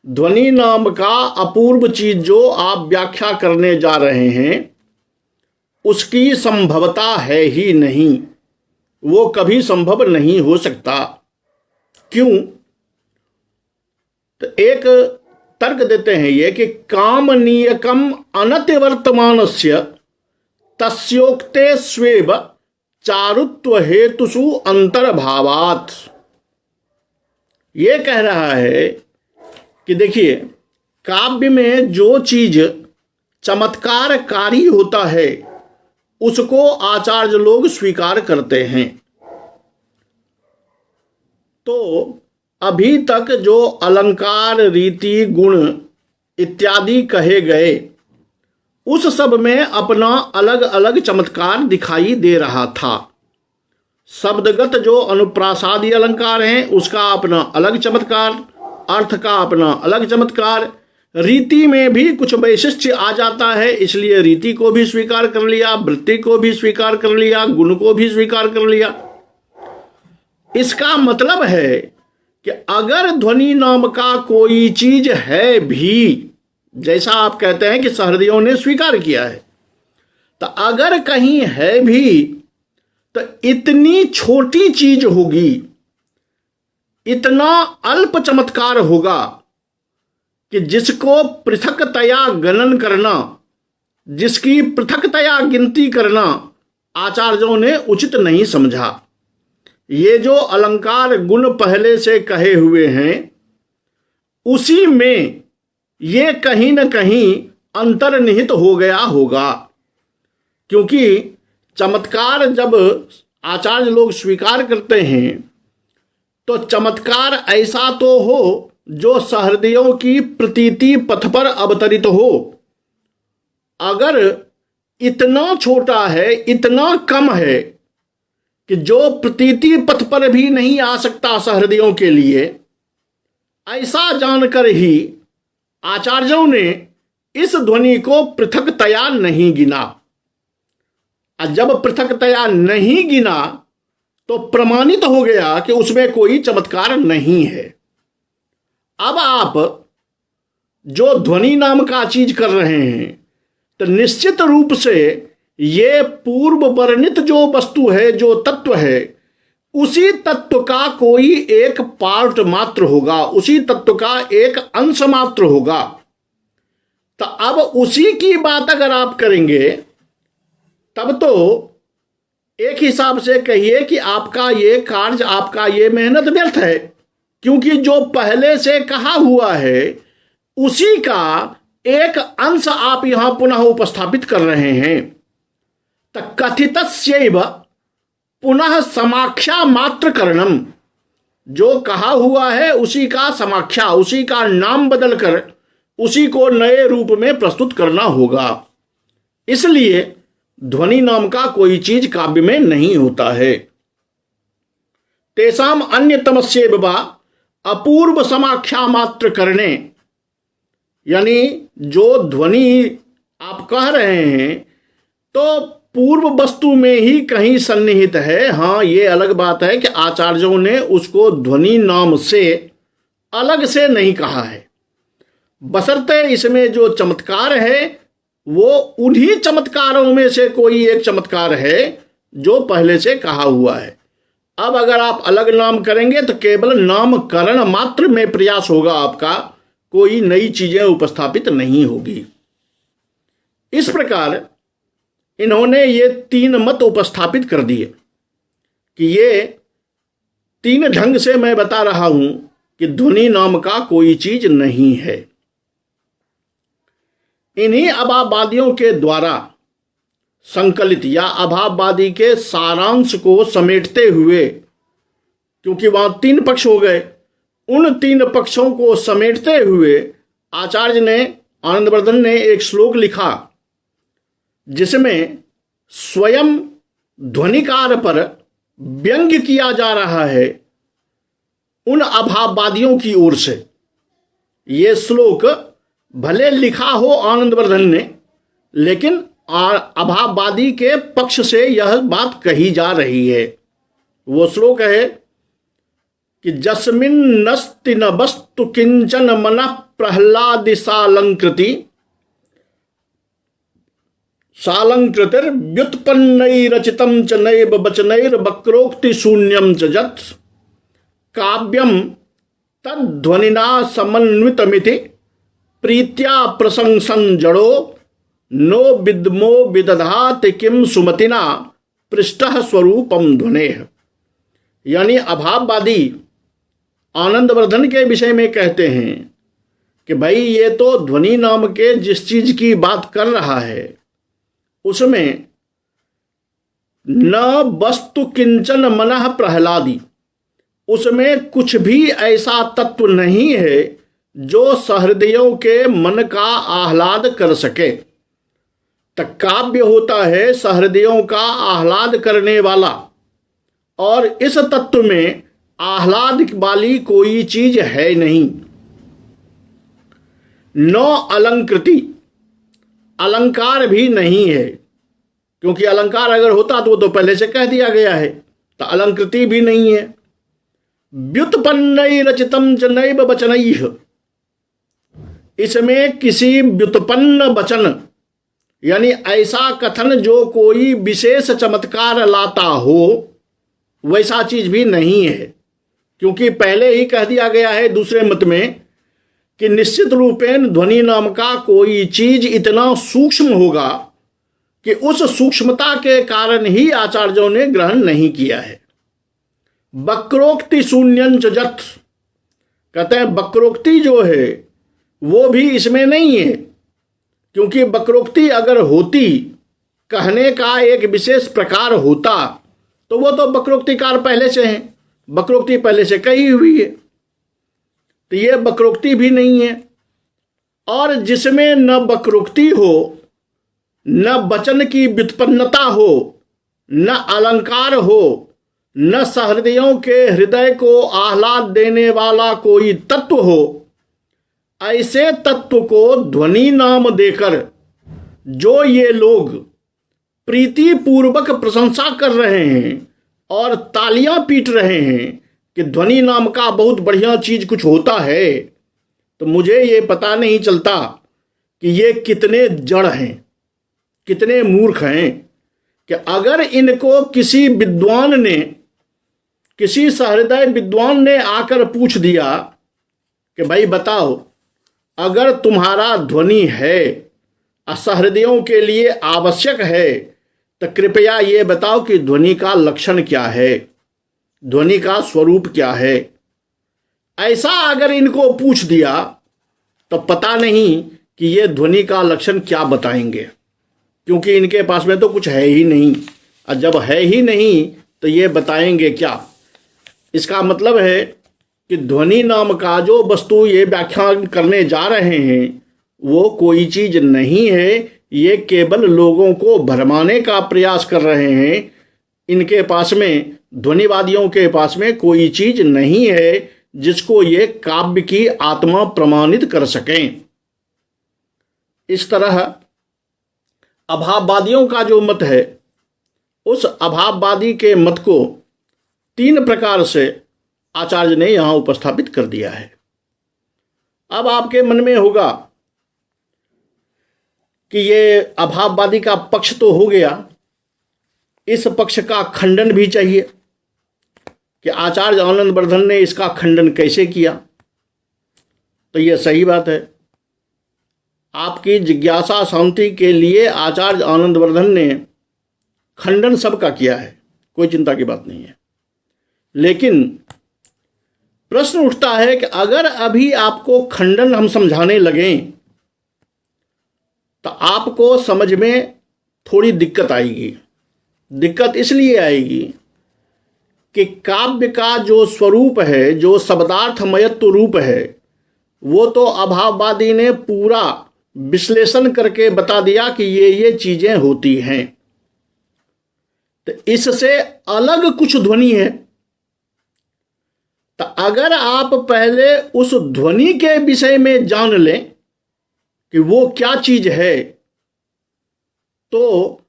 ध्वनि नाम का अपूर्व चीज जो आप व्याख्या करने जा रहे हैं, उसकी संभवता है ही नहीं, वो कभी संभव नहीं हो सकता। क्यों? तो एक तर्क देते हैं ये कि कामनीयकम अनतिवर्तमानस्य तस्योक्ते स्वेव चारुत्व हेतुषु अंतर्भावात्। ये कह रहा है कि देखिए, काव्य में जो चीज चमत्कारकारी होता है उसको आचार्य लोग स्वीकार करते हैं। तो अभी तक जो अलंकार, रीति, गुण इत्यादि कहे गए, उस सब में अपना अलग अलग चमत्कार दिखाई दे रहा था। शब्दगत जो अनुप्रासादी अलंकार हैं उसका अपना अलग चमत्कार, अर्थ का अपना अलग चमत्कार, रीति में भी कुछ वैशिष्ट्य आ जाता है, इसलिए रीति को भी स्वीकार कर लिया, वृत्ति को भी स्वीकार कर लिया, गुण को भी स्वीकार कर लिया। इसका मतलब है कि अगर ध्वनि नाम का कोई चीज है भी, जैसा आप कहते हैं कि सहृदयों ने स्वीकार किया है, तो अगर कहीं है भी तो इतनी छोटी चीज होगी, इतना अल्प चमत्कार होगा कि जिसको पृथकतया गणन करना, जिसकी पृथकतया गिनती करना आचार्यों ने उचित नहीं समझा। ये जो अलंकार गुण पहले से कहे हुए हैं, उसी में ये कहीं न कहीं अंतर्निहित हो गया होगा, क्योंकि चमत्कार जब आचार्य लोग स्वीकार करते हैं तो चमत्कार ऐसा तो हो जो सहृदयों की प्रतीति पथ पर अवतरित हो। अगर इतना छोटा है, इतना कम है कि जो प्रतीति पथ पर भी नहीं आ सकता सहृदयों के लिए, ऐसा जानकर ही आचार्यों ने इस ध्वनि को पृथकतया नहीं गिना। और जब पृथकतया नहीं गिना तो प्रमाणित हो गया कि उसमें कोई चमत्कार नहीं है। अब आप जो ध्वनि नाम का चीज कर रहे हैं, तो निश्चित रूप से ये पूर्व वर्णित जो वस्तु है, जो तत्व है, उसी तत्व का कोई एक पार्ट मात्र होगा, उसी तत्व का एक अंश मात्र होगा। तो अब उसी की बात अगर आप करेंगे तब तो एक हिसाब से कहिए कि आपका ये कार्य, आपका ये मेहनत व्यर्थ है, क्योंकि जो पहले से कहा हुआ है उसी का एक अंश आप यहां पुनः उपस्थापित कर रहे हैं। तो कथितस्यैव पुनः समाख्या मात्र करणम, जो कहा हुआ है उसी का समाख्या, उसी का नाम बदलकर उसी को नए रूप में प्रस्तुत करना होगा। इसलिए ध्वनि नाम का कोई चीज काव्य में नहीं होता है। तेसाम अन्यतमस्यैव वा अपूर्व समाख्या मात्र करने, यानी जो ध्वनि आप कह रहे हैं तो पूर्व वस्तु में ही कहीं सन्निहित है। हाँ, ये अलग बात है कि आचार्यों ने उसको ध्वनि नाम से अलग से नहीं कहा है, बशर्ते इसमें जो चमत्कार है वो उन्हीं चमत्कारों में से कोई एक चमत्कार है जो पहले से कहा हुआ है। अब अगर आप अलग नाम करेंगे तो केवल नामकरण मात्र में प्रयास होगा आपका, कोई नई चीजें उपस्थापित नहीं होगी। इस प्रकार इन्होंने ये तीन मत उपस्थापित कर दिए कि ये तीन ढंग से मैं बता रहा हूं कि ध्वनि नाम का कोई चीज नहीं है। इन्हीं अभाववादियों के द्वारा संकलित या अभाववादी के सारांश को समेटते हुए, क्योंकि वहां तीन पक्ष हो गए, उन तीन पक्षों को समेटते हुए आचार्य ने, आनंदवर्धन ने एक श्लोक लिखा जिसमें स्वयं ध्वनिकार पर व्यंग्य किया जा रहा है उन अभाववादियों की ओर से। ये श्लोक भले लिखा हो आनंदवर्धन ने, लेकिन अभाववादी के पक्ष से यह बात कही जा रही है। वो श्लोक है कि जस्मिन नस्ति न वस्तु किंचन मन प्रहलादि सालंकृति सालंकृतिर व्युत्पन्नैरचितं च नैव वचनैर वक्रोक्ति शून्यम च जत् काव्यम तद्ध्वनिना समन्वितमिति प्रीत्या प्रशंसन जड़ो नो विद्मो विदधाति किम सुमतिना पृष्ठः स्वरूपम ध्वनेः। यानी अभाववादी आनंदवर्धन के विषय में कहते हैं कि भाई ये तो ध्वनि नाम के जिस चीज की बात कर रहा है उसमें न वस्तु किंचन मनः प्रहलादी, उसमें कुछ भी ऐसा तत्व नहीं है जो सहृदयों के मन का आह्लाद कर सके। तक काव्य होता है सहृदयों का आह्लाद करने वाला, और इस तत्व में आह्लाद वाली कोई चीज है नहीं। न अलंकृति, अलंकार भी नहीं है, क्योंकि अलंकार अगर होता तो वो तो पहले से कह दिया गया है, तो अलंकृति भी नहीं है। व्युत्पन्न रचितम च नैव वचनैः, इसमें किसी व्युत्पन्न वचन यानी ऐसा कथन जो कोई विशेष चमत्कार लाता हो, वैसा चीज भी नहीं है, क्योंकि पहले ही कह दिया गया है दूसरे मत में कि निश्चित रूपेण ध्वनि नाम का कोई चीज इतना सूक्ष्म होगा कि उस सूक्ष्मता के कारण ही आचार्यों ने ग्रहण नहीं किया है। वक्रोक्ति शून्यंच जथ, कहते हैं वक्रोक्ति जो है वो भी इसमें नहीं है, क्योंकि वक्रोक्ति अगर होती, कहने का एक विशेष प्रकार होता, तो वो तो वक्रोक्तिकार पहले से हैं, वक्रोक्ति पहले से कही हुई है, तो ये वक्रोक्ति भी नहीं है। और जिसमें न वक्रोक्ति हो, न वचन की व्युत्पन्नता हो, न अलंकार हो, न सहृदयों के हृदय को आह्लाद देने वाला कोई तत्व हो, ऐसे तत्व को ध्वनि नाम देकर जो ये लोग प्रीति पूर्वक प्रशंसा कर रहे हैं और तालियां पीट रहे हैं कि ध्वनि नाम का बहुत बढ़िया चीज कुछ होता है, तो मुझे ये पता नहीं चलता कि ये कितने जड़ हैं, कितने मूर्ख हैं, कि अगर इनको किसी विद्वान ने, किसी सहृदय विद्वान ने आकर पूछ दिया कि भाई बताओ, अगर तुम्हारा ध्वनि है, असहृदयों के लिए आवश्यक है, तो कृपया ये बताओ कि ध्वनि का लक्षण क्या है, ध्वनि का स्वरूप क्या है। ऐसा अगर इनको पूछ दिया तो पता नहीं कि ये ध्वनि का लक्षण क्या बताएंगे, क्योंकि इनके पास में तो कुछ है ही नहीं, और जब है ही नहीं तो ये बताएंगे क्या। इसका मतलब है कि ध्वनि नाम का जो वस्तु ये व्याख्यान करने जा रहे हैं वो कोई चीज नहीं है, ये केवल लोगों को भरमाने का प्रयास कर रहे हैं। इनके पास में, ध्वनिवादियों के पास में कोई चीज नहीं है जिसको ये काव्य की आत्मा प्रमाणित कर सकें। इस तरह अभाववादियों का जो मत है, उस अभाववादी के मत को 3 प्रकार से आचार्य ने यहां उपस्थापित कर दिया है। अब आपके मन में होगा कि ये अभाववादी का पक्ष तो हो गया, इस पक्ष का खंडन भी चाहिए कि आचार्य आनंदवर्धन ने इसका खंडन कैसे किया। तो यह सही बात है, आपकी जिज्ञासा शांति के लिए आचार्य आनंदवर्धन ने खंडन सबका किया है, कोई चिंता की बात नहीं है। लेकिन प्रश्न उठता है कि अगर अभी आपको खंडन हम समझाने लगें तो आपको समझ में थोड़ी दिक्कत आएगी। दिक्कत इसलिए आएगी कि काव्य का जो स्वरूप है, जो शब्दार्थमयत्व रूप है, वो तो अभाववादी ने पूरा विश्लेषण करके बता दिया कि ये चीजें होती हैं। तो इससे अलग कुछ ध्वनि है, तो अगर आप पहले उस ध्वनि के विषय में जान लें कि वो क्या चीज है, तो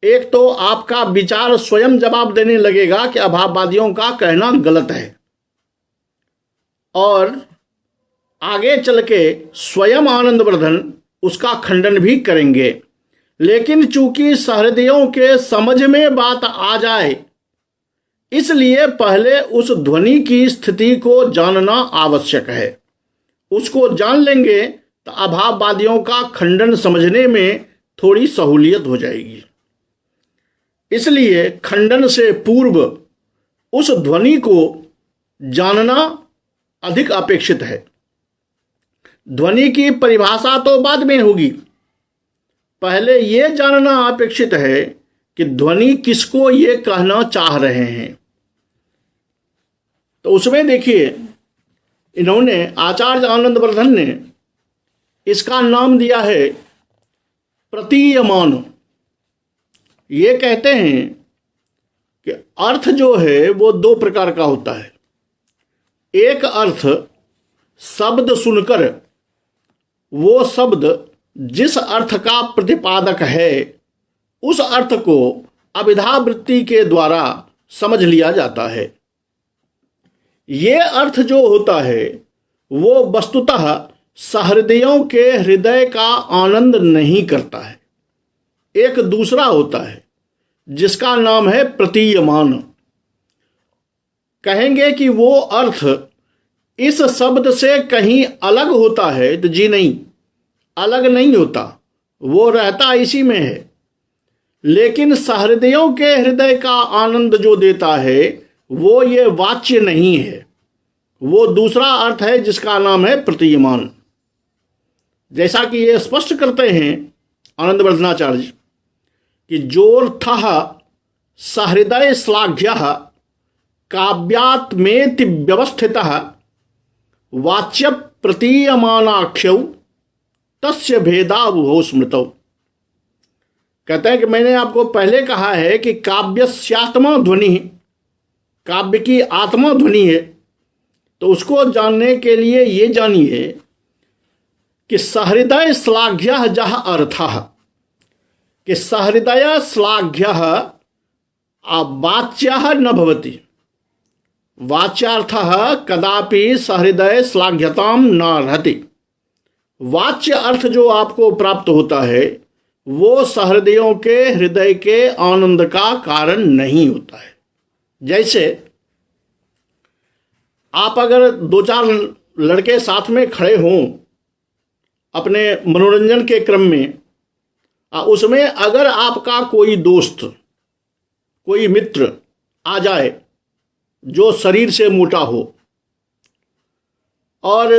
एक तो आपका विचार स्वयं जवाब देने लगेगा कि अभाववादियों का कहना गलत है, और आगे चल के स्वयं आनंदवर्धन उसका खंडन भी करेंगे। लेकिन चूंकि सहृदयों के समझ में बात आ जाए, इसलिए पहले उस ध्वनि की स्थिति को जानना आवश्यक है। उसको जान लेंगे तो अभाववादियों का खंडन समझने में थोड़ी सहूलियत हो जाएगी। इसलिए खंडन से पूर्व उस ध्वनि को जानना अधिक अपेक्षित है। ध्वनि की परिभाषा तो बाद में होगी, पहले ये जानना अपेक्षित है कि ध्वनि किसको ये कहना चाह रहे हैं। तो उसमें देखिए, इन्होंने, आचार्य आनंदवर्धन ने इसका नाम दिया है प्रतीयमान। ये कहते हैं कि अर्थ जो है वो 2 प्रकार का होता है। एक अर्थ शब्द सुनकर वो शब्द जिस अर्थ का प्रतिपादक है उस अर्थ को अभिधा वृत्ति के द्वारा समझ लिया जाता है। ये अर्थ जो होता है वो वस्तुतः सहृदयों के हृदय का आनंद नहीं करता है। एक दूसरा होता है जिसका नाम है प्रतीयमान। कहेंगे कि वो अर्थ इस शब्द से कहीं अलग होता है, तो जी नहीं, अलग नहीं होता, वो रहता इसी में है। लेकिन सहृदयों के हृदय का आनंद जो देता है वो ये वाच्य नहीं है, वो दूसरा अर्थ है जिसका नाम है प्रतीयमान। जैसा कि ये स्पष्ट करते हैं आनंद वर्धनाचार्य कि जोर्थः सहृदय श्लाघ्यः काव्यात्मेति व्यवस्थितः वाच्य प्रतीयमानाख्यौ तस्य भेदावुभौ स्मृतौ। कहते हैं कि मैंने आपको पहले कहा है कि काव्यस्यात्मा ध्वनि, काव्य की आत्मा ध्वनि है। तो उसको जानने के लिए ये जानिए कि सहृदय श्लाघ्यः जह अर्थः, कि सहृदय श्लाघ्यः वाच्यः न भवति। वाच्यार्थः कदापि सहृदय श्लाघ्यताम न रहति। वाच्य अर्थ जो आपको प्राप्त होता है वो सहृदयों के हृदय के आनंद का कारण नहीं होता है। जैसे आप अगर दो चार लड़के साथ में खड़े हों अपने मनोरंजन के क्रम में, उसमें अगर आपका कोई दोस्त, कोई मित्र आ जाए जो शरीर से मोटा हो और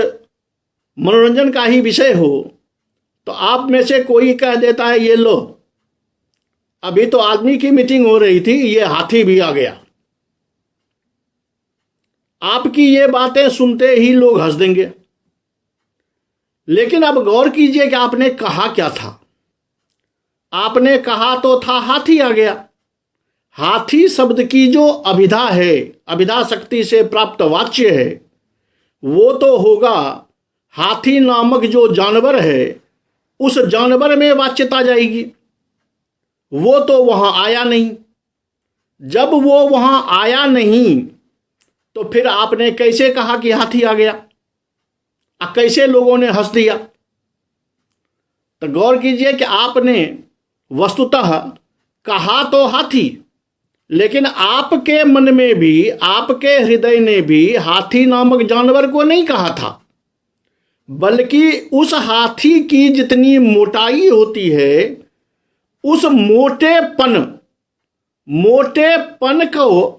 मनोरंजन का ही विषय हो, तो आप में से कोई कह देता है ये लो, अभी तो आदमी की मीटिंग हो रही थी, ये हाथी भी आ गया। आपकी ये बातें सुनते ही लोग हंस देंगे। लेकिन अब गौर कीजिए कि आपने कहा क्या था। आपने कहा तो था हाथी आ गया। हाथी शब्द की जो अभिधा है, अभिधा शक्ति से प्राप्त वाच्य है, वो तो होगा हाथी नामक जो जानवर है, उस जानवर में वाच्यता जाएगी। वो तो वहां आया नहीं। जब वो वहां आया नहीं तो फिर आपने कैसे कहा कि हाथी आ गया, कैसे लोगों ने हंस दिया। तो गौर कीजिए कि आपने वस्तुतः कहा तो हाथी, लेकिन आपके मन में भी, आपके हृदय ने भी हाथी नामक जानवर को नहीं कहा था, बल्कि उस हाथी की जितनी मोटाई होती है उस मोटेपन को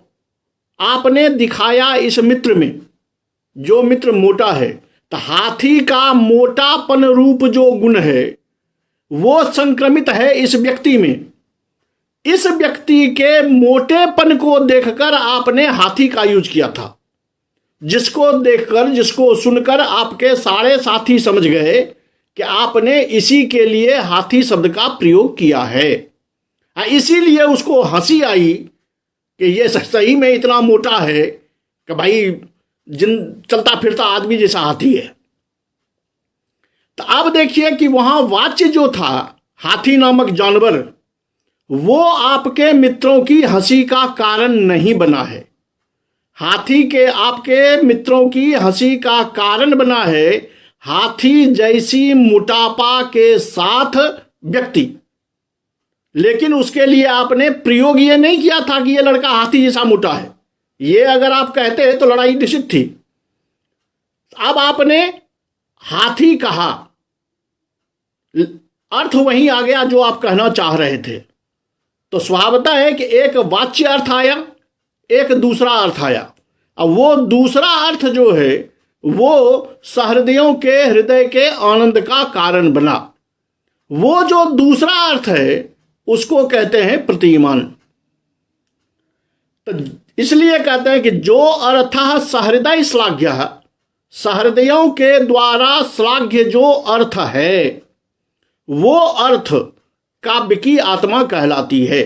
आपने दिखाया इस मित्र में, जो मित्र मोटा है। तो हाथी का मोटापन रूप जो गुण है वो संक्रमित है इस व्यक्ति में। इस व्यक्ति के मोटेपन को देखकर आपने हाथी का यूज किया था, जिसको देखकर, जिसको सुनकर आपके सारे साथी समझ गए कि आपने इसी के लिए हाथी शब्द का प्रयोग किया है। इसीलिए उसको हंसी आई कि ये सही में इतना मोटा है कि भाई जिन चलता फिरता आदमी जैसा हाथी है। तो अब देखिए कि वहां वाच्य जो था हाथी नामक जानवर, वो आपके मित्रों की हंसी का कारण नहीं बना है। हाथी के आपके मित्रों की हंसी का कारण बना है हाथी जैसी मोटापा के साथ व्यक्ति। लेकिन उसके लिए आपने प्रयोग ये नहीं किया था कि ये लड़का हाथी जैसा मोटा है। ये अगर आप कहते तो लड़ाई निश्चित थी। अब आपने हाथी कहा, अर्थ वहीं आ गया जो आप कहना चाह रहे थे। तो स्वभावतः है कि एक वाच्य अर्थ आया, एक दूसरा अर्थ आया। अब वो दूसरा अर्थ जो है वो सहृदयों के हृदय के आनंद का कारण बना। वो जो दूसरा अर्थ है उसको कहते हैं प्रतीयमान। तो इसलिए कहते हैं कि जो अर्थः सहृदय श्लाघ्यः, सहृदयों के द्वारा श्लाघ्य जो अर्थ है वो अर्थ काव्य की आत्मा कहलाती है।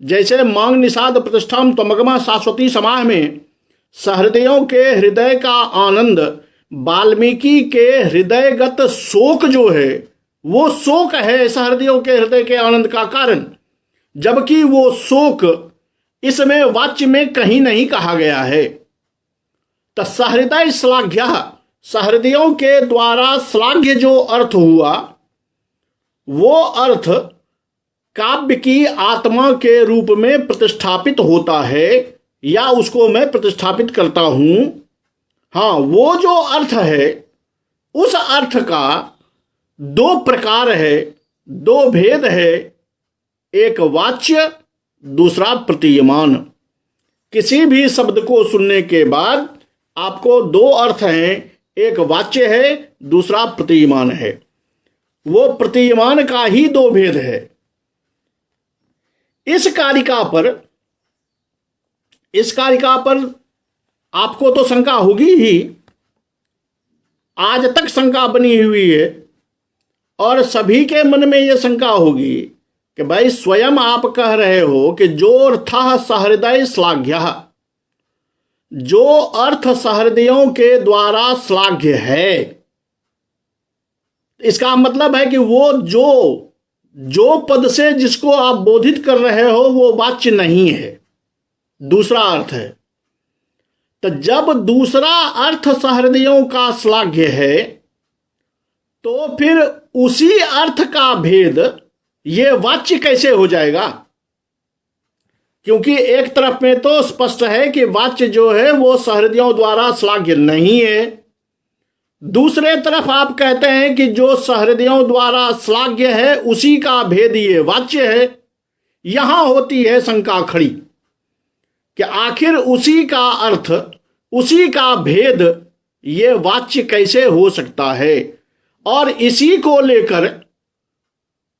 जैसे मांग निषाद प्रतिष्ठाम त्वमगमा शाश्वती समाह में सहृदयों के हृदय का आनंद वाल्मीकि के हृदयगत शोक जो है वो शोक है सहृदयों के हृदय के आनंद का कारण, जबकि वो शोक इसमें वाच्य में कहीं नहीं कहा गया है। तो सहृदय श्लाघ्य, सहृदयों के द्वारा श्लाघ्य जो अर्थ हुआ वो अर्थ काव्य की आत्मा के रूप में प्रतिष्ठापित होता है, या उसको मैं प्रतिष्ठापित करता हूं। हाँ, वो जो अर्थ है उस अर्थ का दो प्रकार है, दो भेद है, एक वाच्य दूसरा प्रतीयमान। किसी भी शब्द को सुनने के बाद आपको दो अर्थ हैं, एक वाच्य है दूसरा प्रतीयमान है। वो प्रतीयमान का ही दो भेद है। इस कारिका पर आपको तो शंका होगी ही, आज तक शंका बनी हुई है, और सभी के मन में यह शंका होगी कि भाई स्वयं आप कह रहे हो कि जो अर्थः सहृदय श्लाघ्य, जो अर्थ सहृदयों के द्वारा श्लाघ्य है, इसका मतलब है कि वो जो पद से जिसको आप बोधित कर रहे हो वो वाच्य नहीं है, दूसरा अर्थ है। तो जब दूसरा अर्थ सहृदयों का श्लाघ्य है तो फिर उसी अर्थ का भेद ये वाच्य कैसे हो जाएगा? क्योंकि एक तरफ में तो स्पष्ट है कि वाच्य जो है वो सहृदयों द्वारा श्लाघ्य नहीं है, दूसरे तरफ आप कहते हैं कि जो सहृदयों द्वारा श्लाघ्य है उसी का भेद ये वाच्य है। यहां होती है शंका खड़ी कि आखिर उसी का अर्थ, उसी का भेद ये वाच्य कैसे हो सकता है। और इसी को लेकर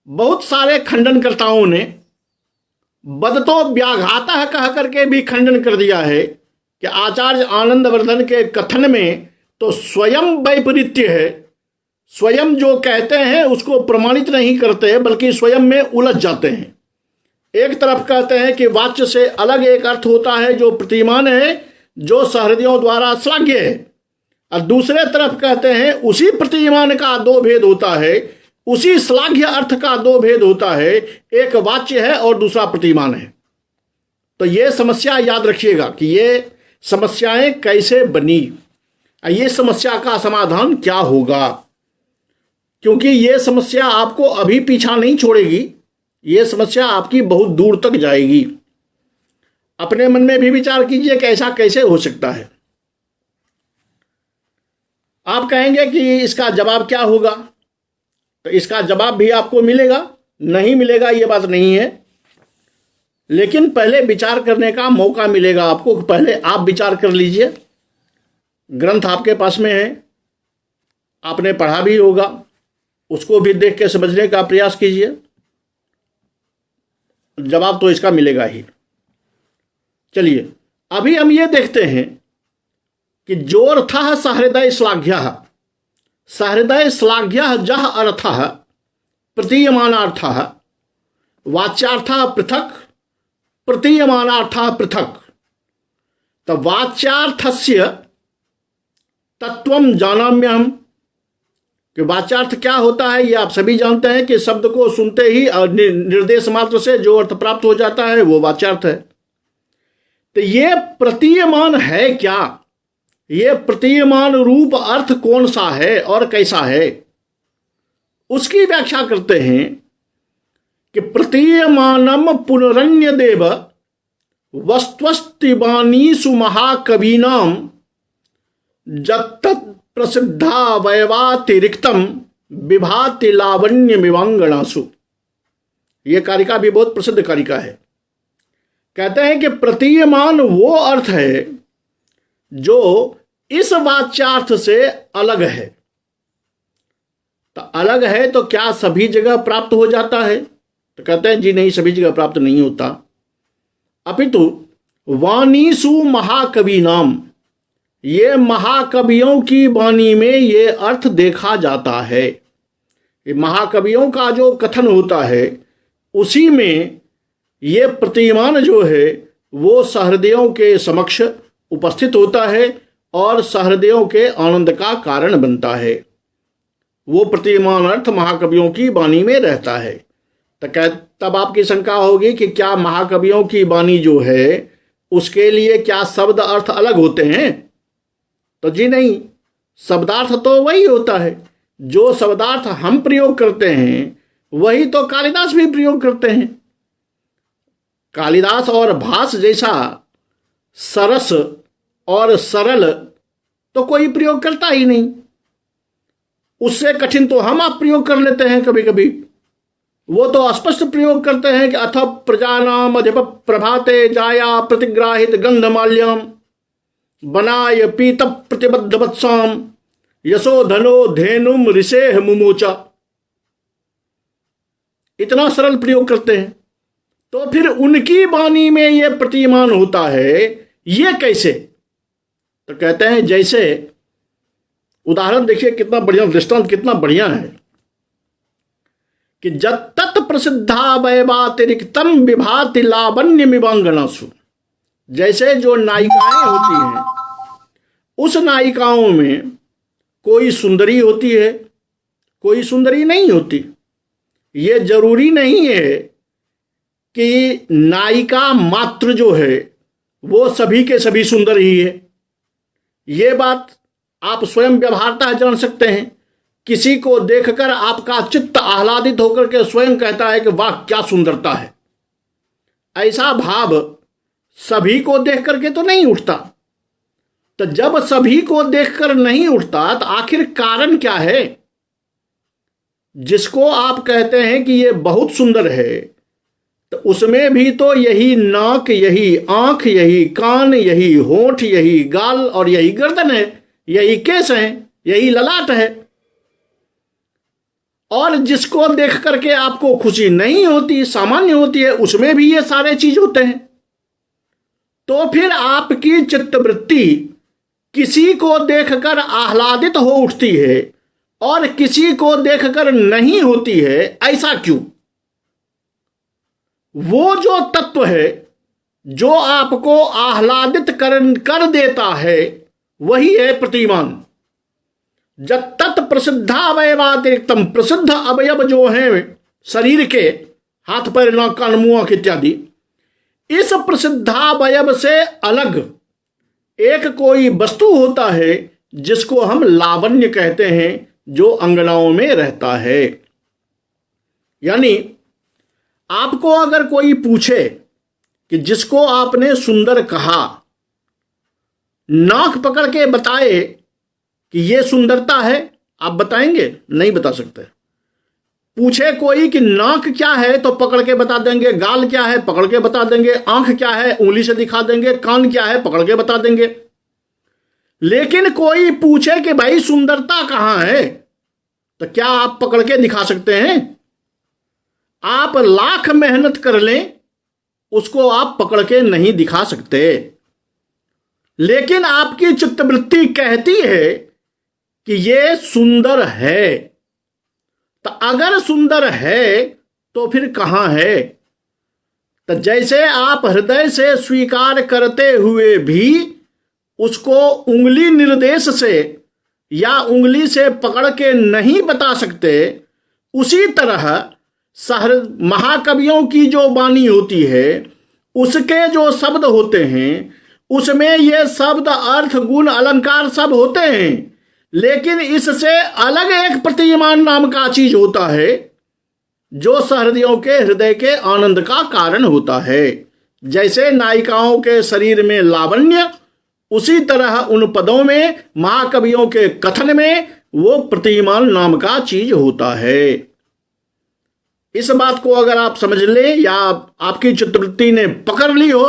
बहुत सारे खंडनकर्ताओं ने बदतो व्याघातः कह करके भी खंडन कर दिया है कि आचार्य आनंदवर्धन के कथन में तो स्वयं वैपरीत्य है, स्वयं जो कहते हैं उसको प्रमाणित नहीं करते बल्कि स्वयं में उलझ जाते हैं। एक तरफ कहते हैं कि वाच्य से अलग एक अर्थ होता है जो प्रतिमान है, जो सहृदयों द्वारा श्लाघ्य है, और दूसरे तरफ कहते हैं उसी प्रतिमान का दो भेद होता है, उसी श्लाघ्य अर्थ का दो भेद होता है, एक वाच्य है और दूसरा प्रतिमान है। तो ये समस्या याद रखिएगा कि ये समस्याएं कैसे बनी, ये समस्या का समाधान क्या होगा, क्योंकि ये समस्या आपको अभी पीछा नहीं छोड़ेगी, ये समस्या आपकी बहुत दूर तक जाएगी। अपने मन में भी विचार कीजिए कि ऐसा कैसे हो सकता है। आप कहेंगे कि इसका जवाब क्या होगा, तो इसका जवाब भी आपको मिलेगा, नहीं मिलेगा ये बात नहीं है, लेकिन पहले विचार करने का मौका मिलेगा आपको। पहले आप विचार कर लीजिए, ग्रंथ आपके पास में है, आपने पढ़ा भी होगा, उसको भी देख के समझने का प्रयास कीजिए, जवाब तो इसका मिलेगा ही। चलिए अभी हम ये देखते हैं कि जोऽर्थः सहृदय श्लाघ्यः, सहृदय श्लाघ्यः जः अर्थः प्रतीयमानार्थः, वाच्यार्थः पृथक् प्रतीयमानार्थः पृथक्। तो वाच्यार्थस्य तत्वं जानाम्यहम्, कि वाच्यार्थ क्या होता है ये आप सभी जानते हैं कि शब्द को सुनते ही निर्देश मात्र से जो अर्थ प्राप्त हो जाता है वो वाच्यार्थ है। तो ये प्रतीयमान है क्या, ये प्रतीयमान रूप अर्थ कौन सा है और कैसा है, उसकी व्याख्या करते हैं कि प्रतीयमानम पुनरन्य देव वस्त्वस्तिवानीसु महाकवीनाम जत्तत् प्रसिद्धा वैवातिरिक्तम विभाति लावण्य मिवांगणासु। ये कारिका भी बहुत प्रसिद्ध कारिका है। कहते हैं कि प्रतीयमान वो अर्थ है जो इस वाच्यार्थ से अलग है। तो अलग है तो क्या सभी जगह प्राप्त हो जाता है, तो कहते हैं जी नहीं, सभी जगह प्राप्त नहीं होता। अपितु वाणीसु महाकवि नाम, ये महाकवियों की वाणी में ये अर्थ देखा जाता है। ये महाकवियों का जो कथन होता है उसी में ये प्रतिमान जो है वो सहृदयों के समक्ष उपस्थित होता है और सहृदयों के आनंद का कारण बनता है। वो प्रतिमान अर्थ महाकवियों की वाणी में रहता है। तब आपकी शंका होगी कि क्या महाकवियों की वाणी जो है उसके लिए क्या शब्द अर्थ अलग होते हैं? तो जी नहीं, शब्दार्थ तो वही होता है। जो शब्दार्थ हम प्रयोग करते हैं वही तो कालिदास भी प्रयोग करते हैं। कालिदास और भास जैसा सरस और सरल तो कोई प्रयोग करता ही नहीं। उससे कठिन तो हम आप प्रयोग कर लेते हैं कभी कभी। वो तो स्पष्ट प्रयोग करते हैं कि अथ प्रजानाम अधिप प्रभाते जाया प्रतिग्राहित गंधमाल्यम बनाय पीत प्रतिबद्ध वत्साम यशो धनो धेनुम ऋषेह मुमोचा। इतना सरल प्रयोग करते हैं, तो फिर उनकी वाणी में ये प्रतिमान होता है, ये कैसे? तो कहते हैं जैसे उदाहरण देखिए, कितना बढ़िया दृष्टांत, कितना बढ़िया है कि जत्तत प्रसिद्धा वैवातिरिक्तम विभाति लावण्य मिवांगनासु। जैसे जो नायिकाएं होती हैं, उस नायिकाओं में कोई सुंदरी होती है, कोई सुंदरी नहीं होती। ये जरूरी नहीं है कि नायिका मात्र जो है वो सभी के सभी सुंदर ही है। ये बात आप स्वयं व्यवहारतः जान सकते हैं। किसी को देखकर आपका चित्त आह्लादित होकर के स्वयं कहता है कि वाह क्या सुंदरता है। ऐसा भाव सभी को देख करके तो नहीं उठता। तो जब सभी को देखकर नहीं उठता तो आखिर कारण क्या है? जिसको आप कहते हैं कि ये बहुत सुंदर है, तो उसमें भी तो यही नाक, यही आंख, यही कान, यही होंठ, यही गाल और यही गर्दन है, यही केस है, यही ललाट है। और जिसको देख करके आपको खुशी नहीं होती, सामान्य होती है, उसमें भी ये सारे चीज होते हैं। तो फिर आपकी चित्तवृत्ति किसी को देखकर आह्लादित हो उठती है और किसी को देखकर नहीं होती है, ऐसा क्यों? वो जो तत्व है जो आपको आह्लादित कर देता है वही है प्रतिमान। जत्तत प्रसिद्धावयवातिरिक्तम, प्रसिद्ध अवयव जो हैं शरीर के, हाथ पैर नाक कान मुंह आंख इत्यादि, इस प्रसिद्धावयव से अलग एक कोई वस्तु होता है जिसको हम लावण्य कहते हैं, जो अंगनाओं में रहता है। यानी आपको अगर कोई पूछे कि जिसको आपने सुंदर कहा, नाक पकड़ के बताए कि ये सुंदरता है, आप बताएंगे? नहीं बता सकते। पूछे कोई कि नाक क्या है तो पकड़ के बता देंगे, गाल क्या है पकड़ के बता देंगे, आंख क्या है उंगली से दिखा देंगे, कान क्या है पकड़ के बता देंगे। लेकिन कोई पूछे कि भाई सुंदरता कहां है, तो क्या आप पकड़ के दिखा सकते हैं? आप लाख मेहनत कर लें, उसको आप पकड़ के नहीं दिखा सकते। लेकिन आपकी चित्तवृत्ति कहती है कि ये सुंदर है। तो अगर सुंदर है तो फिर कहां है? तो जैसे आप हृदय से स्वीकार करते हुए भी उसको उंगली निर्देश से या उंगली से पकड़ के नहीं बता सकते, उसी तरह महाकवियों की जो वाणी होती है, उसके जो शब्द होते हैं, उसमें ये शब्द अर्थ गुण अलंकार सब होते हैं, लेकिन इससे अलग एक प्रतिमान नाम का चीज होता है जो सहृदयों के हृदय के आनंद का कारण होता है। जैसे नायिकाओं के शरीर में लावण्य, उसी तरह उन पदों में, महाकवियों के कथन में वो प्रतिमान नाम का चीज होता है। इस बात को अगर आप समझ लें या आपकी चित्तवृत्ति ने पकड़ ली हो,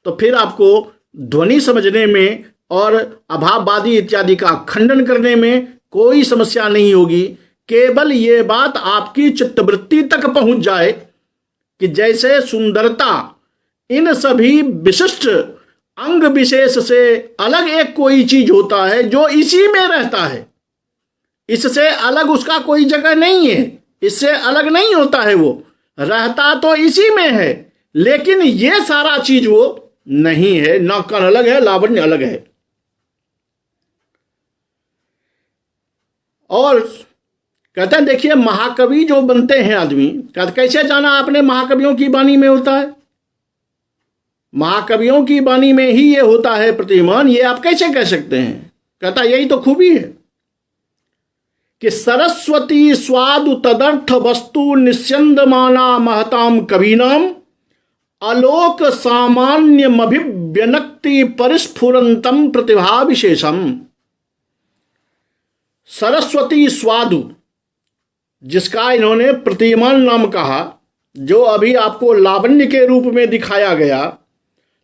तो फिर आपको ध्वनि समझने में और अभाववादी इत्यादि का खंडन करने में कोई समस्या नहीं होगी। केवल ये बात आपकी चित्तवृत्ति तक पहुंच जाए कि जैसे सुंदरता इन सभी विशिष्ट अंग विशेष से अलग एक कोई चीज होता है जो इसी में रहता है, इससे अलग उसका कोई जगह नहीं है, इससे अलग नहीं होता है, वो रहता तो इसी में है, लेकिन ये सारा चीज वो नहीं है। नाक कान अलग है, लावण्य अलग है। और कहते हैं देखिए महाकवि जो बनते हैं आदमी, कहते कैसे जाना आपने महाकवियों की वाणी में होता है, महाकवियों की वाणी में ही ये होता है प्रतिमान, ये आप कैसे कह सकते हैं? कहता यही तो खूबी है कि सरस्वती स्वादु तदर्थ वस्तु निस्यंदमाना महताम कवीनाम आलोक सामान्यमभिव्यनक्ति परिस्फुरंतम प्रतिभा विशेषम। सरस्वती स्वादु, जिसका इन्होंने प्रतिमान नाम कहा, जो अभी आपको लावण्य के रूप में दिखाया गया,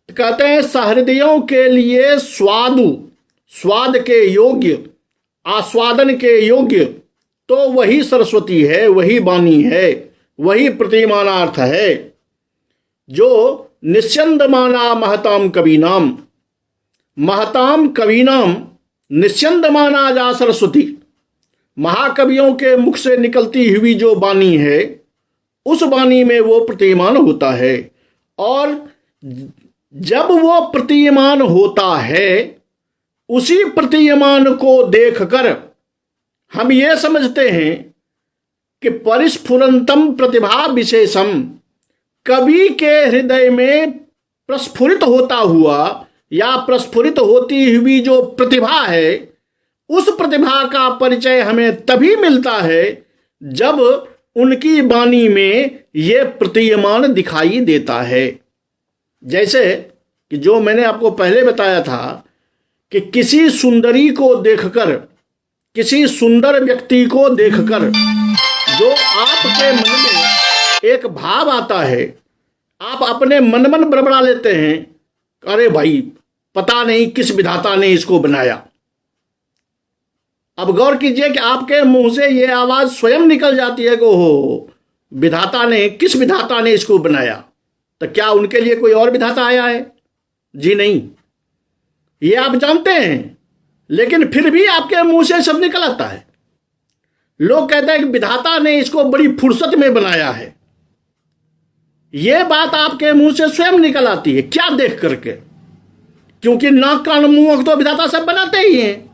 तो कहते हैं सहृदयों के लिए स्वादु, स्वाद के योग्य, आस्वादन के योग्य, तो वही सरस्वती है, वही वाणी है, वही प्रतिमानार्थ है। जो निस्यंदमाना महताम कवीनाम, महताम कवीनाम निस्यंदमाना जा सरस्वती, महाकवियों के मुख से निकलती हुई जो वाणी है, उस वाणी में वो प्रतिमान होता है। और जब वो प्रतिमान होता है, उसी प्रतिमान को देखकर हम ये समझते हैं कि परिस्फुरंतम प्रतिभा विशेषम, कवि के हृदय में प्रस्फुरित होता हुआ या प्रस्फुरित होती हुई जो प्रतिभा है, उस प्रतिभा का परिचय हमें तभी मिलता है जब उनकी वाणी में ये प्रतिमान दिखाई देता है। जैसे कि जो मैंने आपको पहले बताया था कि किसी सुंदरी को देखकर, किसी सुंदर व्यक्ति को देखकर जो आपके मन में एक भाव आता है, आप अपने मन मन बड़बड़ा लेते हैं, अरे भाई पता नहीं किस विधाता ने इसको बनाया। अब गौर कीजिए कि आपके मुंह से ये आवाज स्वयं निकल जाती है कि ओहो विधाता ने, किस विधाता ने इसको बनाया? तो क्या उनके लिए कोई और विधाता आया है? जी नहीं, ये आप जानते हैं, लेकिन फिर भी आपके मुंह से सब निकल आता है। लोग कहते हैं कि विधाता ने इसको बड़ी फुर्सत में बनाया है। यह बात आपके मुंह से स्वयं निकल आती है, क्या देख करके? क्योंकि नाक कान मुंह तो विधाता सब बनाते ही हैं।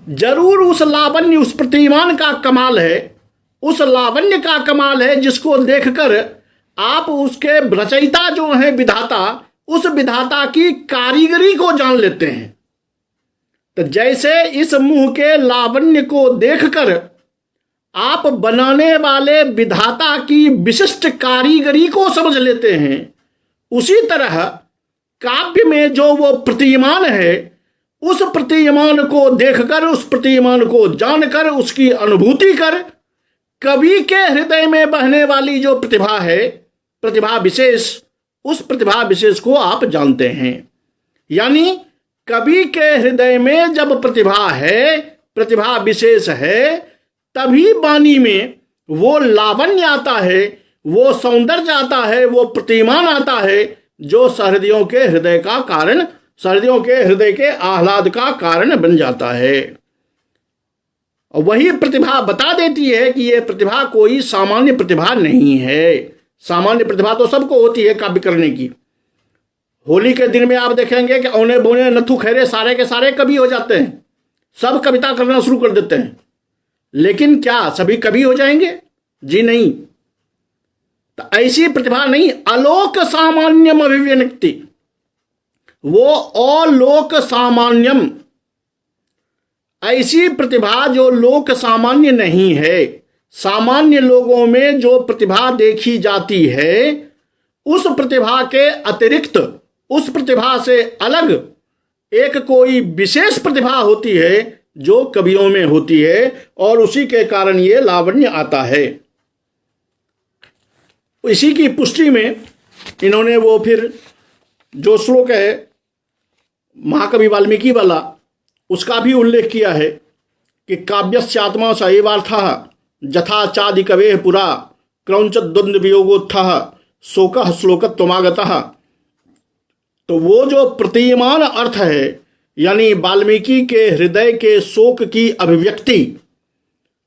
जरूर उस लावण्य, उस प्रतिमान का कमाल है, उस लावण्य का कमाल है जिसको देखकर आप उसके रचयिता जो है विधाता, उस विधाता की कारीगरी को जान लेते हैं। तो जैसे इस मुंह के लावण्य को देखकर आप बनाने वाले विधाता की विशिष्ट कारीगरी को समझ लेते हैं, उसी तरह काव्य में जो वो प्रतिमान है, उस प्रतिमान को देखकर, उस प्रतिमान को जानकर, उसकी अनुभूति कर, कवि के हृदय में बहने वाली जो प्रतिभा है, प्रतिभा विशेष, उस प्रतिभा विशेष को आप जानते हैं। यानी कवि के हृदय में जब प्रतिभा है, प्रतिभा विशेष है, तभी वाणी में वो लावण्य आता है, वो सौंदर्य आता है, वो प्रतिमान आता है, जो सहृदयों के हृदय का कारण, सहृदयों के हृदय के आह्लाद का कारण बन जाता है। और वही प्रतिभा बता देती है कि ये प्रतिभा कोई सामान्य प्रतिभा नहीं है। सामान्य प्रतिभा तो सबको होती है काव्य करने की। होली के दिन में आप देखेंगे कि औने बोने नथु खैरे सारे के सारे कवि हो जाते हैं, सब कविता करना शुरू कर देते हैं। लेकिन क्या सभी कवि हो जाएंगे? जी नहीं। तो ऐसी प्रतिभा नहीं, अलोक सामान्यम अभिव्यक्ति, वो अलोक सामान्यम, ऐसी प्रतिभा जो लोक सामान्य नहीं है। सामान्य लोगों में जो प्रतिभा देखी जाती है, उस प्रतिभा के अतिरिक्त, उस प्रतिभा से अलग एक कोई विशेष प्रतिभा होती है जो कवियों में होती है, और उसी के कारण ये लावण्य आता है। इसी की पुष्टि में इन्होंने वो फिर जो श्लोक है महाकवि वाल्मीकि वाला, उसका भी उल्लेख किया है कि काव्यस्यात्मा स एवार्थः जथा चादि कवेः पुरा क्रौंच द्वंद्व वियोगोत्थः शोकः श्लोकत्वमागतः। तो वो जो प्रतिमान अर्थ है, यानी वाल्मीकि के हृदय के शोक की अभिव्यक्ति,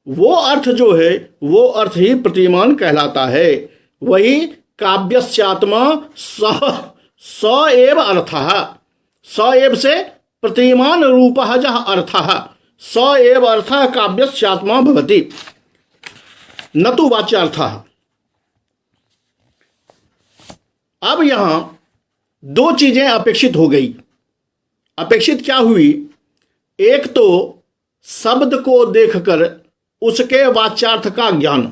वो अर्थ जो है, वो अर्थ ही प्रतिमान कहलाता है। वही काव्यस्यात्मा स एव अर्थः, स एव से प्रतिमान रूपः जः अर्थः, स एव अर्थः काव्यस्यात्मा भवति न तु वाच्यार्थः। अब यहां दो चीजें अपेक्षित हो गई। अपेक्षित क्या हुई? एक तो शब्द को देखकर उसके वाच्यार्थ का ज्ञान,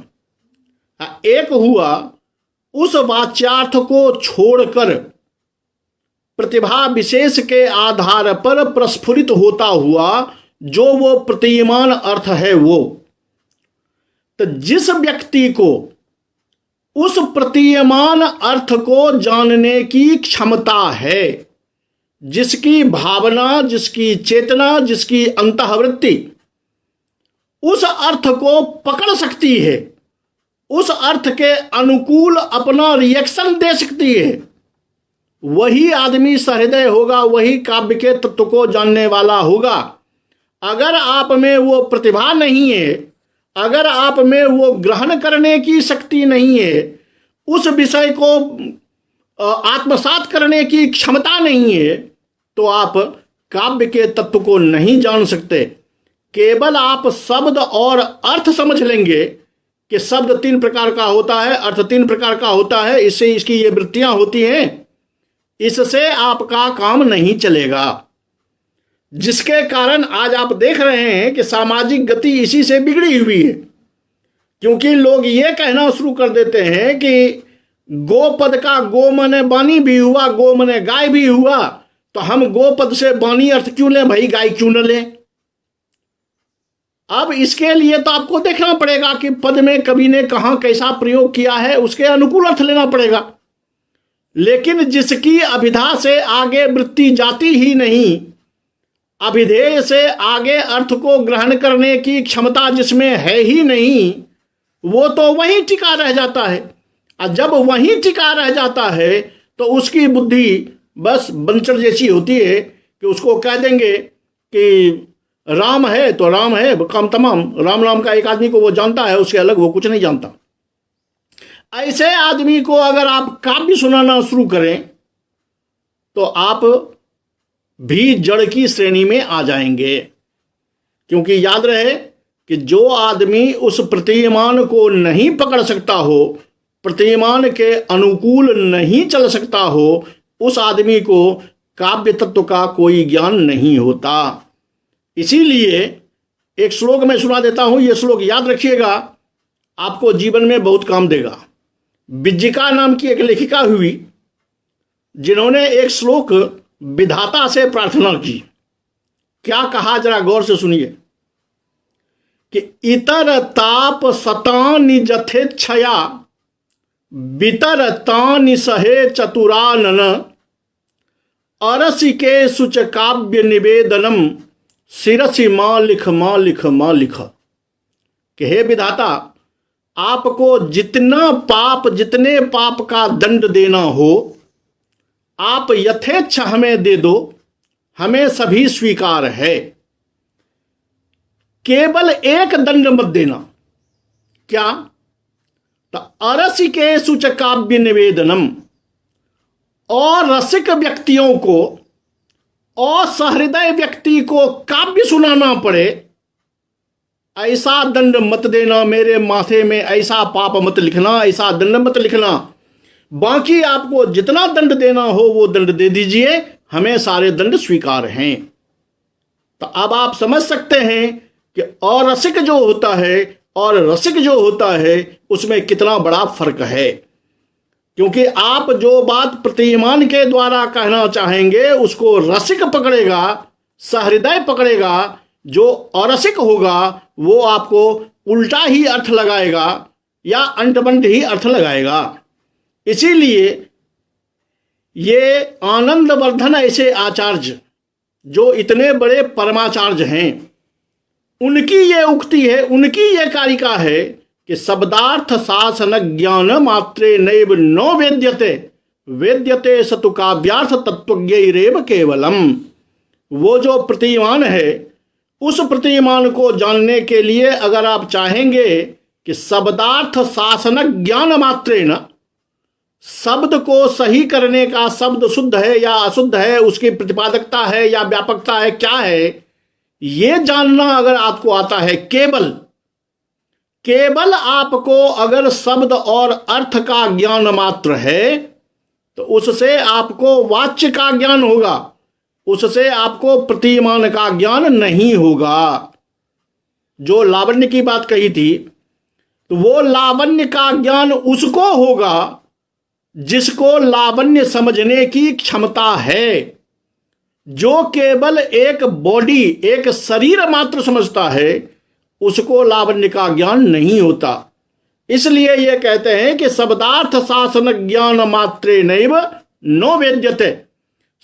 एक हुआ उस वाच्यार्थ को छोड़कर प्रतिभा विशेष के आधार पर प्रस्फुरित होता हुआ जो वो प्रतीयमान अर्थ है वो। तो जिस व्यक्ति को उस प्रतीयमान अर्थ को जानने की क्षमता है, जिसकी भावना, जिसकी चेतना, जिसकी अंतःवृत्ति उस अर्थ को पकड़ सकती है, उस अर्थ के अनुकूल अपना रिएक्शन दे सकती है, वही आदमी सहृदय होगा, वही काव्य के तत्व को जानने वाला होगा। अगर आप में वो प्रतिभा नहीं है, अगर आप में वो ग्रहण करने की शक्ति नहीं है, उस विषय को आत्मसात करने की क्षमता नहीं है, तो आप काव्य के तत्व को नहीं जान सकते। केवल आप शब्द और अर्थ समझ लेंगे कि शब्द 3 प्रकार का होता है, अर्थ 3 प्रकार का होता है, इससे इसकी ये वृत्तियां होती हैं, इससे आपका काम नहीं चलेगा। जिसके कारण आज आप देख रहे हैं कि सामाजिक गति इसी से बिगड़ी हुई है। क्योंकि लोग ये कहना शुरू कर देते हैं कि गोपद का गो मने बानी भी हुआ, गो मने गाय भी हुआ, तो हम गोपद से बानी अर्थ क्यों लें भाई, गाय क्यों न लें? अब इसके लिए तो आपको देखना पड़ेगा कि पद में कवि ने कहां कैसा प्रयोग किया है, उसके अनुकूल अर्थ लेना पड़ेगा। लेकिन जिसकी अभिधा से आगे वृत्ति जाती ही नहीं, अभिधेय से आगे अर्थ को ग्रहण करने की क्षमता जिसमें है ही नहीं, वो तो वहीं टिका रह जाता है। और जब वहीं टिका रह जाता है तो उसकी बुद्धि बस बंचर जैसी होती है कि उसको कह देंगे कि राम है तो राम है, काम तमाम। राम नाम का एक आदमी को वो जानता है, उसके अलग वो कुछ नहीं जानता। ऐसे आदमी को अगर आप काव्य सुनाना शुरू करें तो आप भी जड़ की श्रेणी में आ जाएंगे। क्योंकि याद रहे कि जो आदमी उस प्रतीयमान को नहीं पकड़ सकता हो, प्रतीयमान के अनुकूल नहीं चल सकता हो, उस आदमी को काव्य तत्व का कोई ज्ञान नहीं होता। इसीलिए एक श्लोक मैं सुना देता हूं, यह श्लोक याद रखिएगा, आपको जीवन में बहुत काम देगा। विज्जिका नाम की एक लेखिका हुई जिन्होंने एक श्लोक विधाता से प्रार्थना की। क्या कहा जरा गौर से सुनिए कि इतर ताप सतानि जथेच्छया वितर तानि सहे चतुरानन अरसी के सुच काव्य निवेदनम शिरसि माँ लिख माँ लिख माँ लिख। कि हे विधाता, आपको जितने पाप का दंड देना हो आप यथेच्छ हमें दे दो, हमें सभी स्वीकार है। केवल एक दंड मत देना। क्या? तो अरसी के सुच काव्य निवेदनम, और रसिक व्यक्तियों को और सहृदय व्यक्ति को काव्य सुनाना पड़े, ऐसा दंड मत देना। मेरे माथे में ऐसा पाप मत लिखना, ऐसा दंड मत लिखना। बाकी आपको जितना दंड देना हो वो दंड दे दीजिए, हमें सारे दंड स्वीकार हैं। तो अब आप समझ सकते हैं कि अरसिक जो होता है और रसिक जो होता है उसमें कितना बड़ा फर्क है। क्योंकि आप जो बात प्रतीयमान के द्वारा कहना चाहेंगे उसको रसिक पकड़ेगा, सहृदय पकड़ेगा। जो अरसिक होगा वो आपको उल्टा ही अर्थ लगाएगा या अंटबंट ही अर्थ लगाएगा। इसीलिए ये आनंदवर्धन ऐसे आचार्य जो इतने बड़े परमाचार्य हैं, उनकी ये उक्ति है, उनकी ये कारिका है कि शब्दार्थ शासन ज्ञान मात्रे नैव नो वेद्यते वेद्यते सतु काव्यार्थ तत्वज्ञैरेव केवलम। वो जो प्रतीयमान है उस प्रतीयमान को जानने के लिए अगर आप चाहेंगे कि शब्दार्थ शासन ज्ञान मात्रे न, शब्द को सही करने का, शब्द शुद्ध है या अशुद्ध है, उसकी प्रतिपादकता है या व्यापकता है, क्या है, ये जानना अगर आपको आता है, केवल आपको अगर शब्द और अर्थ का ज्ञान मात्र है, तो उससे आपको वाच्य का ज्ञान होगा, उससे आपको प्रतिमान का ज्ञान नहीं होगा। जो लावण्य की बात कही थी, तो वो लावण्य का ज्ञान उसको होगा जिसको लावण्य समझने की क्षमता है। जो केवल एक बॉडी, एक शरीर मात्र समझता है, उसको लावण्य का ज्ञान नहीं होता। इसलिए ये कहते हैं कि शब्दार्थ शासन ज्ञान मात्रे नैव नो वेद्यते।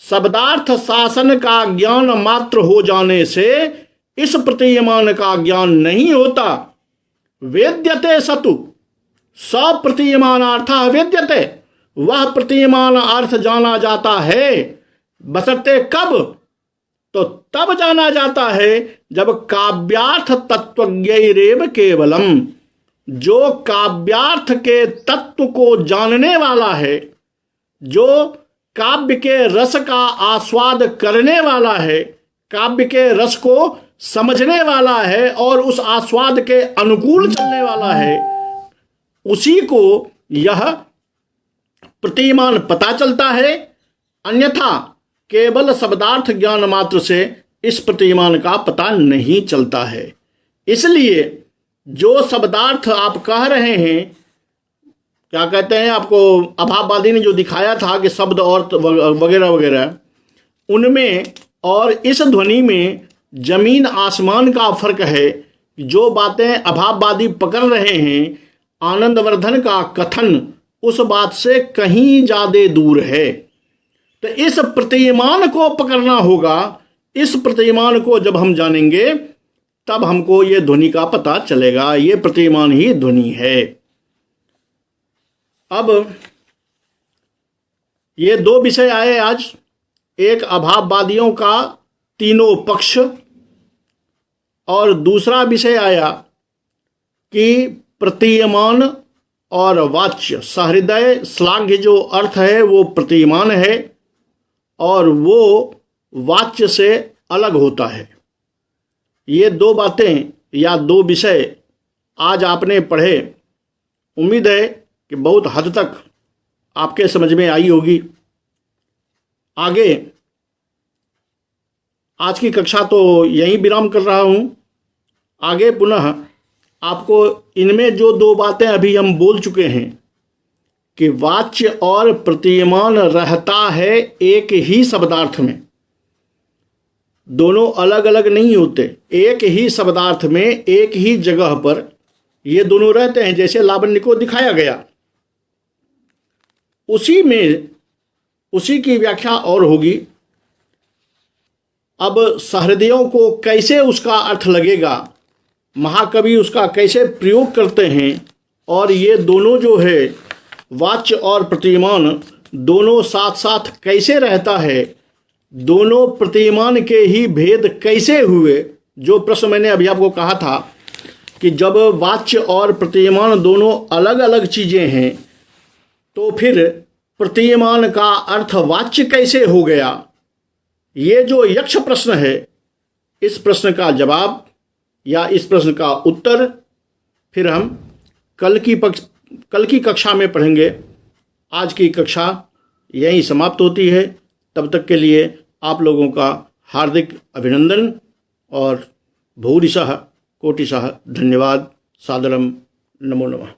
शब्दार्थ शासन का ज्ञान मात्र हो जाने से इस प्रतिमान का ज्ञान नहीं होता। वेद्यते सतु सप्रतीयमानार्थ वेद्यते, वह प्रतिमान अर्थ जाना जाता है, बशर्ते कब? तो तब जाना जाता है जब काव्यार्थ तत्वज्ञैरेव केवलम, जो काव्यार्थ के तत्व को जानने वाला है, जो काव्य के रस का आस्वाद करने वाला है, काव्य के रस को समझने वाला है और उस आस्वाद के अनुकूल चलने वाला है, उसी को यह प्रतिमान पता चलता है। अन्यथा केवल शब्दार्थ ज्ञान मात्र से इस प्रतिमान का पता नहीं चलता है। इसलिए जो शब्दार्थ आप कह रहे हैं, क्या कहते हैं, आपको अभाववादी ने जो दिखाया था कि शब्द और वगैरह वगैरह, उनमें और इस ध्वनि में जमीन आसमान का फर्क है। जो बातें अभाववादी पकड़ रहे हैं, आनंदवर्धन का कथन उस बात से कहीं ज़्यादा दूर है। तो इस प्रतिमान को पकड़ना होगा। इस प्रतिमान को जब हम जानेंगे तब हमको ये ध्वनि का पता चलेगा, ये प्रतिमान ही ध्वनि है। अब ये दो विषय आए आज, एक अभाववादियों का तीनों पक्ष, और दूसरा विषय आया कि प्रतीयमान और वाच्य, सहृदय श्लाघ्य जो अर्थ है वो प्रतिमान है और वो वाच्य से अलग होता है। ये दो बातें या दो विषय आज आपने पढ़े। उम्मीद है कि बहुत हद तक आपके समझ में आई होगी। आगे आज की कक्षा तो यहीं विराम कर रहा हूँ। आगे पुनः आपको इनमें जो दो बातें अभी हम बोल चुके हैं कि वाच्य और प्रतिमान रहता है एक ही शब्दार्थ में, दोनों अलग अलग नहीं होते, एक ही शब्दार्थ में एक ही जगह पर ये दोनों रहते हैं। जैसे लावण्य को दिखाया गया, उसी में उसी की व्याख्या और होगी। अब सहृदयों को कैसे उसका अर्थ लगेगा, महाकवि उसका कैसे प्रयोग करते हैं, और ये दोनों जो है वाच्य और प्रतिमान दोनों साथ साथ कैसे रहता है, दोनों प्रतिमान के ही भेद कैसे हुए। जो प्रश्न मैंने अभी आपको कहा था कि जब वाच्य और प्रतिमान दोनों अलग अलग चीज़ें हैं तो फिर प्रतिमान का अर्थ वाच्य कैसे हो गया, ये जो यक्ष प्रश्न है, इस प्रश्न का जवाब या इस प्रश्न का उत्तर फिर हम कल की कक्षा में पढ़ेंगे। आज की कक्षा यहीं समाप्त होती है। तब तक के लिए आप लोगों का हार्दिक अभिनंदन और भूरिशः कोटिशः धन्यवाद। सादरम नमो नमः।